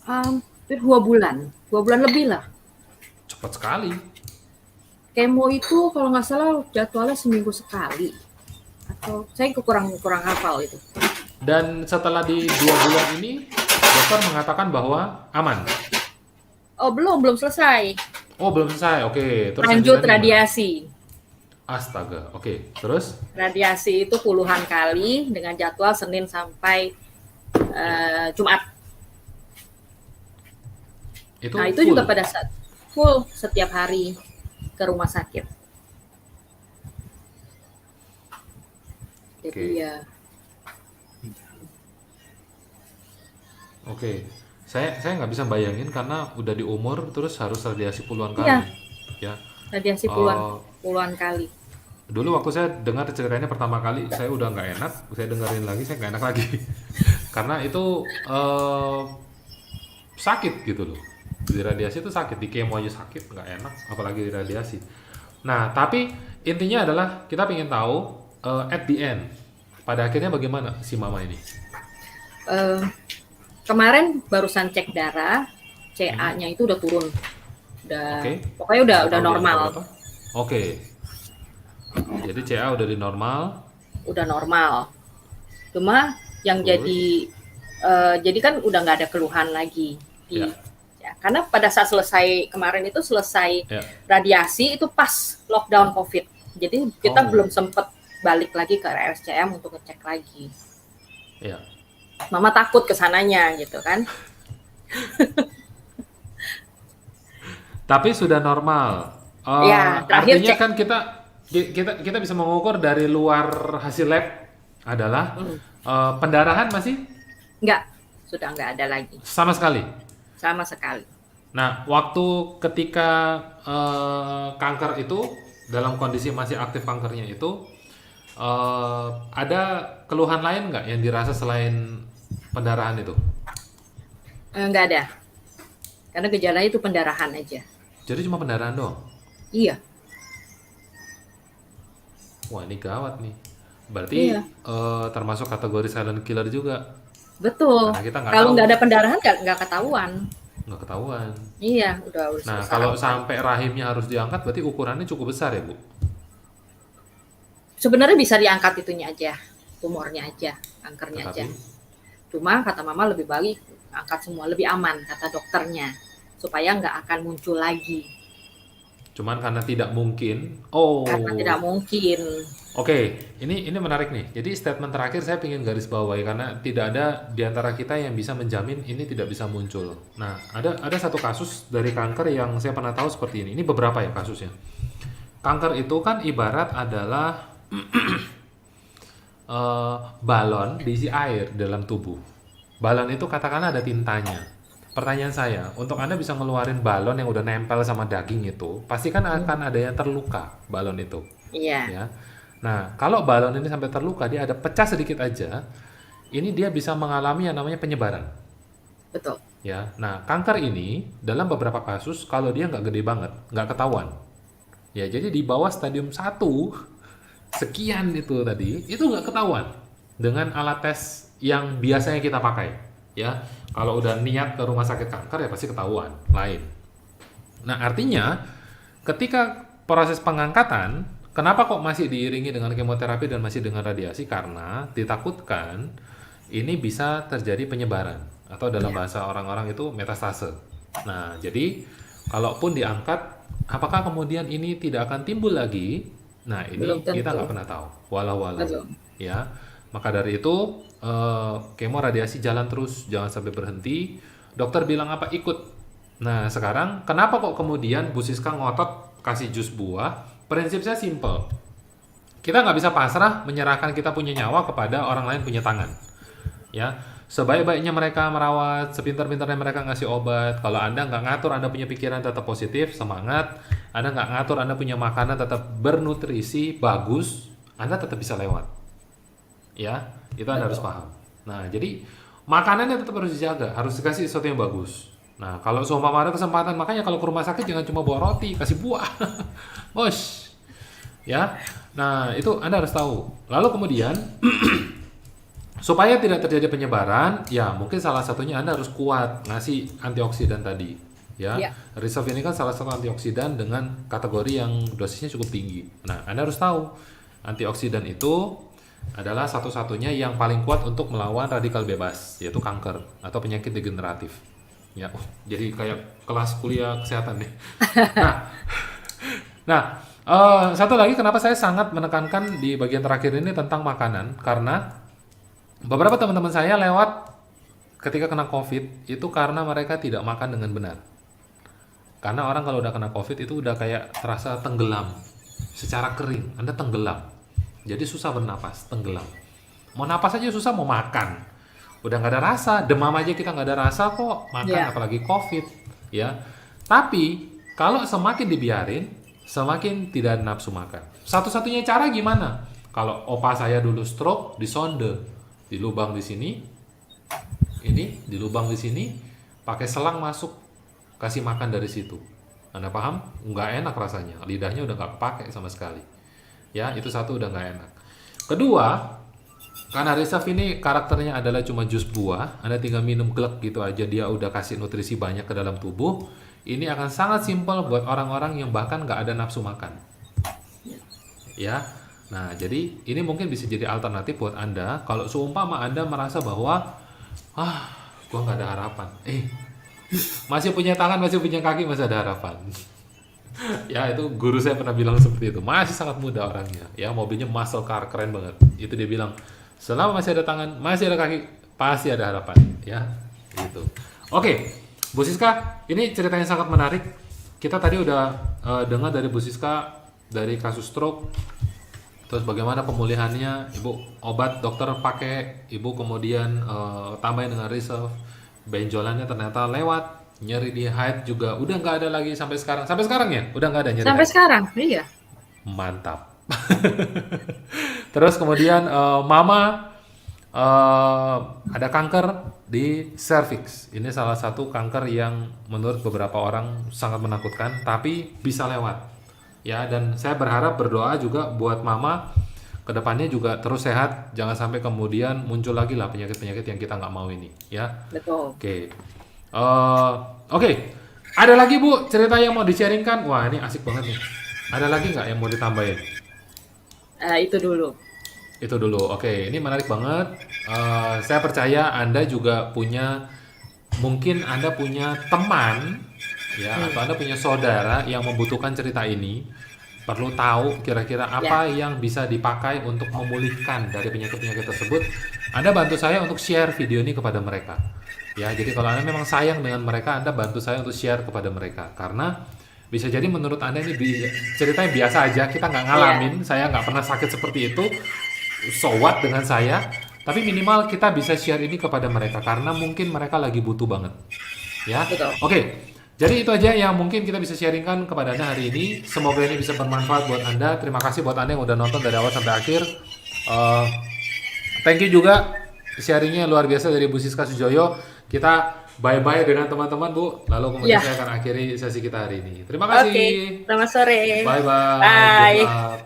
hampir 2 bulan lebih lah. Cepat sekali. Kemo itu kalau nggak salah jadwalnya seminggu sekali. Atau saya kurang hafal itu. Dan setelah di 2 bulan ini, dokter mengatakan bahwa aman. Oh, belum selesai. Oh, belum selesai. Oke, terus Lanjut lanjutannya gimana? radiasi. Astaga. Oke, terus Radiasi itu puluhan kali dengan jadwal Senin sampai Jumat. itu Nah, itu full. juga pada saat full setiap hari ke rumah sakit. Jadi Oke. ya, Oke. Saya nggak bisa bayangin karena udah di umur terus harus radiasi puluhan kali. iya, Ya. radiasi Eh, puluhan kali. Dulu waktu saya dengar ceritanya pertama kali, saya udah nggak enak. Saya dengerin lagi, saya nggak enak lagi. Karena itu sakit gitu loh. Di radiasi itu sakit, di kemo aja sakit, nggak enak, apalagi di radiasi. Nah, tapi intinya adalah kita ingin tahu at the end, pada akhirnya bagaimana si Mama ini? Eh, Kemarin barusan cek darah, CA-nya itu udah turun. Oke. Pokoknya Nggak udah tahu di angka normal. berapa? Oke. Jadi CA udah di normal. Udah normal. Cuma yang Terus? jadi kan udah nggak ada keluhan lagi Ya. karena pada saat kemarin itu selesai Ya. radiasi itu pas lockdown COVID. Jadi kita Oh. belum sempet balik lagi ke RSCM untuk ngecek lagi. Ya. Mama takut kesananya gitu kan. Tapi sudah normal. Ya, terakhir Artinya cek. kan kita bisa mengukur dari luar hasil lab adalah pendarahan masih Enggak, sudah nggak ada lagi sama sekali. sama sekali. Nah, waktu ketika kanker itu dalam kondisi masih aktif kankernya itu ada keluhan lain nggak yang dirasa selain pendarahan itu? Nggak ada, karena gejalanya itu pendarahan aja. Jadi cuma pendarahan doang. Iya. Wah, ini gawat nih. Berarti Iya. termasuk kategori silent killer juga. Betul. Karena kita nggak Kalau tahu. nggak ada pendarahan nggak ketahuan. Nggak ketahuan. Iya, udah Nah, selesai. kalau sampai rahimnya harus diangkat, berarti ukurannya cukup besar ya, Bu? Sebenarnya bisa diangkat itunya aja, tumornya aja, kankernya Tetapi, aja. Cuma kata mama lebih baik angkat semua, lebih aman kata dokternya, supaya nggak akan muncul lagi. cuman karena tidak mungkin. Oh, Karena tidak mungkin. oke. Ini menarik nih. Jadi statement terakhir saya ingin garis bawahi karena tidak ada di antara kita yang bisa menjamin ini tidak bisa muncul. Nah, ada satu kasus dari kanker yang saya pernah tahu seperti ini. Ini beberapa ya kasusnya. Kanker itu kan ibarat adalah balon diisi air dalam tubuh. Balon itu katakanlah ada tintanya. Pertanyaan saya, untuk Anda bisa ngeluarin balon yang udah nempel sama daging itu, pasti kan akan ada yang terluka balon itu. Iya. Ya. Nah, kalau balon ini sampai terluka, dia ada pecah sedikit aja, ini dia bisa mengalami yang namanya penyebaran. Betul. Ya. Nah, kanker ini dalam beberapa kasus kalau dia nggak gede banget, nggak ketahuan. Ya, jadi di bawah stadium 1 sekian itu tadi, itu nggak ketahuan dengan alat tes yang biasanya kita pakai. Ya, kalau udah niat ke rumah sakit kanker ya pasti ketahuan lain. Nah, artinya ketika proses pengangkatan, kenapa kok masih diiringi dengan kemoterapi dan masih dengan radiasi? Karena ditakutkan ini bisa terjadi penyebaran atau dalam bahasa orang-orang itu metastase. Nah, jadi kalaupun diangkat, apakah kemudian ini tidak akan timbul lagi? Nah, ini Belum tentu. kita nggak pernah tahu. Walau-walau. Belum. Ya. Maka dari itu, kemo radiasi jalan terus, jangan sampai berhenti. Dokter bilang apa? Ikut. Nah, sekarang kenapa kok kemudian Bu Siska ngotot kasih jus buah? Prinsipnya simple. Kita nggak bisa pasrah menyerahkan kita punya nyawa kepada orang lain punya tangan. Ya, sebaik-baiknya mereka merawat, sepintar-pintarnya mereka ngasih obat. Kalau Anda nggak ngatur, Anda punya pikiran tetap positif, semangat. Anda nggak ngatur, Anda punya makanan tetap bernutrisi, bagus, Anda tetap bisa lewat. Ya, itu Anda harus paham. Nah, jadi makanannya tetap harus dijaga, harus dikasih sesuatu yang bagus. Nah, kalau seumpama ada kesempatan, makanya kalau ke rumah sakit jangan cuma bawa roti, kasih buah. Bos. Ya. Nah, itu Anda harus tahu. Lalu kemudian supaya tidak terjadi penyebaran, ya mungkin salah satunya Anda harus kuat ngasih antioksidan tadi. Ya, Resolve ini kan salah satu antioksidan dengan kategori yang dosisnya cukup tinggi. Nah, Anda harus tahu antioksidan itu adalah satu-satunya yang paling kuat untuk melawan radikal bebas, yaitu kanker atau penyakit degeneratif. Ya, jadi kayak kelas kuliah kesehatan nih. Nah, satu lagi kenapa saya sangat menekankan di bagian terakhir ini tentang makanan, karena beberapa teman-teman saya lewat ketika kena COVID itu karena mereka tidak makan dengan benar. Karena orang kalau udah kena COVID itu udah kayak terasa tenggelam, secara kering, Anda tenggelam. Jadi susah bernapas, tenggelam. Mau napas aja susah, mau makan. Udah nggak ada rasa, demam aja kita nggak ada rasa kok, makan apalagi COVID. Ya, tapi kalau semakin dibiarin, semakin tidak ada nafsu makan. Satu-satunya cara gimana? Kalau opa saya dulu stroke, disonde, di lubang di sini, ini di lubang di sini, pakai selang masuk, kasih makan dari situ. Anda paham? Nggak enak rasanya, lidahnya udah nggak kepake sama sekali. Ya, itu satu udah nggak enak. Kedua, karena Resolve ini karakternya adalah cuma jus buah, Anda tinggal minum glek gitu aja, dia udah kasih nutrisi banyak ke dalam tubuh. Ini akan sangat simpel buat orang-orang yang bahkan nggak ada nafsu makan. Ya, nah jadi ini mungkin bisa jadi alternatif buat Anda kalau seumpama Anda merasa bahwa gua nggak ada harapan. Masih punya tangan, masih punya kaki, masih ada harapan. Ya, itu guru saya pernah bilang seperti itu. Masih sangat muda orangnya. Ya, mobilnya muscle car, keren banget. Itu dia bilang, selama masih ada tangan, masih ada kaki, pasti ada harapan. Ya, gitu. Oke, Bu Siska, ini cerita yang sangat menarik. Kita tadi udah dengar dari Bu Siska dari kasus stroke, terus bagaimana pemulihannya, Ibu obat dokter pakai, Ibu kemudian tambahin dengan Resolve, benjolannya ternyata lewat. Nyeri di head juga udah nggak ada lagi sampai sekarang. Sampai sekarang ya? Udah nggak ada nyeri sampai head? sekarang, iya. Mantap. Terus kemudian mama ada kanker di cervix. Ini salah satu kanker yang menurut beberapa orang sangat menakutkan, tapi bisa lewat. Ya, dan saya berharap berdoa juga buat mama kedepannya juga terus sehat, jangan sampai kemudian muncul lagi lah penyakit-penyakit yang kita nggak mau ini. Ya. Betul. Oke. Ada lagi Bu cerita yang mau di-sharingkan? Wah, ini asik banget nih. Ada lagi nggak yang mau ditambahin? Itu dulu. Itu dulu. Oke, ini menarik banget. Saya percaya Anda juga mungkin Anda punya teman, ya, atau Anda punya saudara yang membutuhkan cerita ini. Perlu tahu kira-kira apa yang bisa dipakai untuk memulihkan dari penyakit-penyakit tersebut. Anda bantu saya untuk share video ini kepada mereka. Ya, jadi kalau Anda memang sayang dengan mereka, Anda bantu saya untuk share kepada mereka. Karena bisa jadi menurut Anda ini ceritanya biasa aja, kita nggak ngalamin, saya nggak pernah sakit seperti itu, so what dengan saya, tapi minimal kita bisa share ini kepada mereka, karena mungkin mereka lagi butuh banget. Ya, Oke. Jadi itu aja yang mungkin kita bisa sharingkan kepada Anda hari ini. Semoga ini bisa bermanfaat buat Anda. Terima kasih buat Anda yang udah nonton dari awal sampai akhir. Thank you juga sharingnya luar biasa dari Bu Siska Sujoyo. Kita bye-bye dengan teman-teman Bu. Lalu kemudian saya akan akhiri sesi kita hari ini. Terima kasih. Oke, selamat sore. Bye-bye. Bye. Good luck.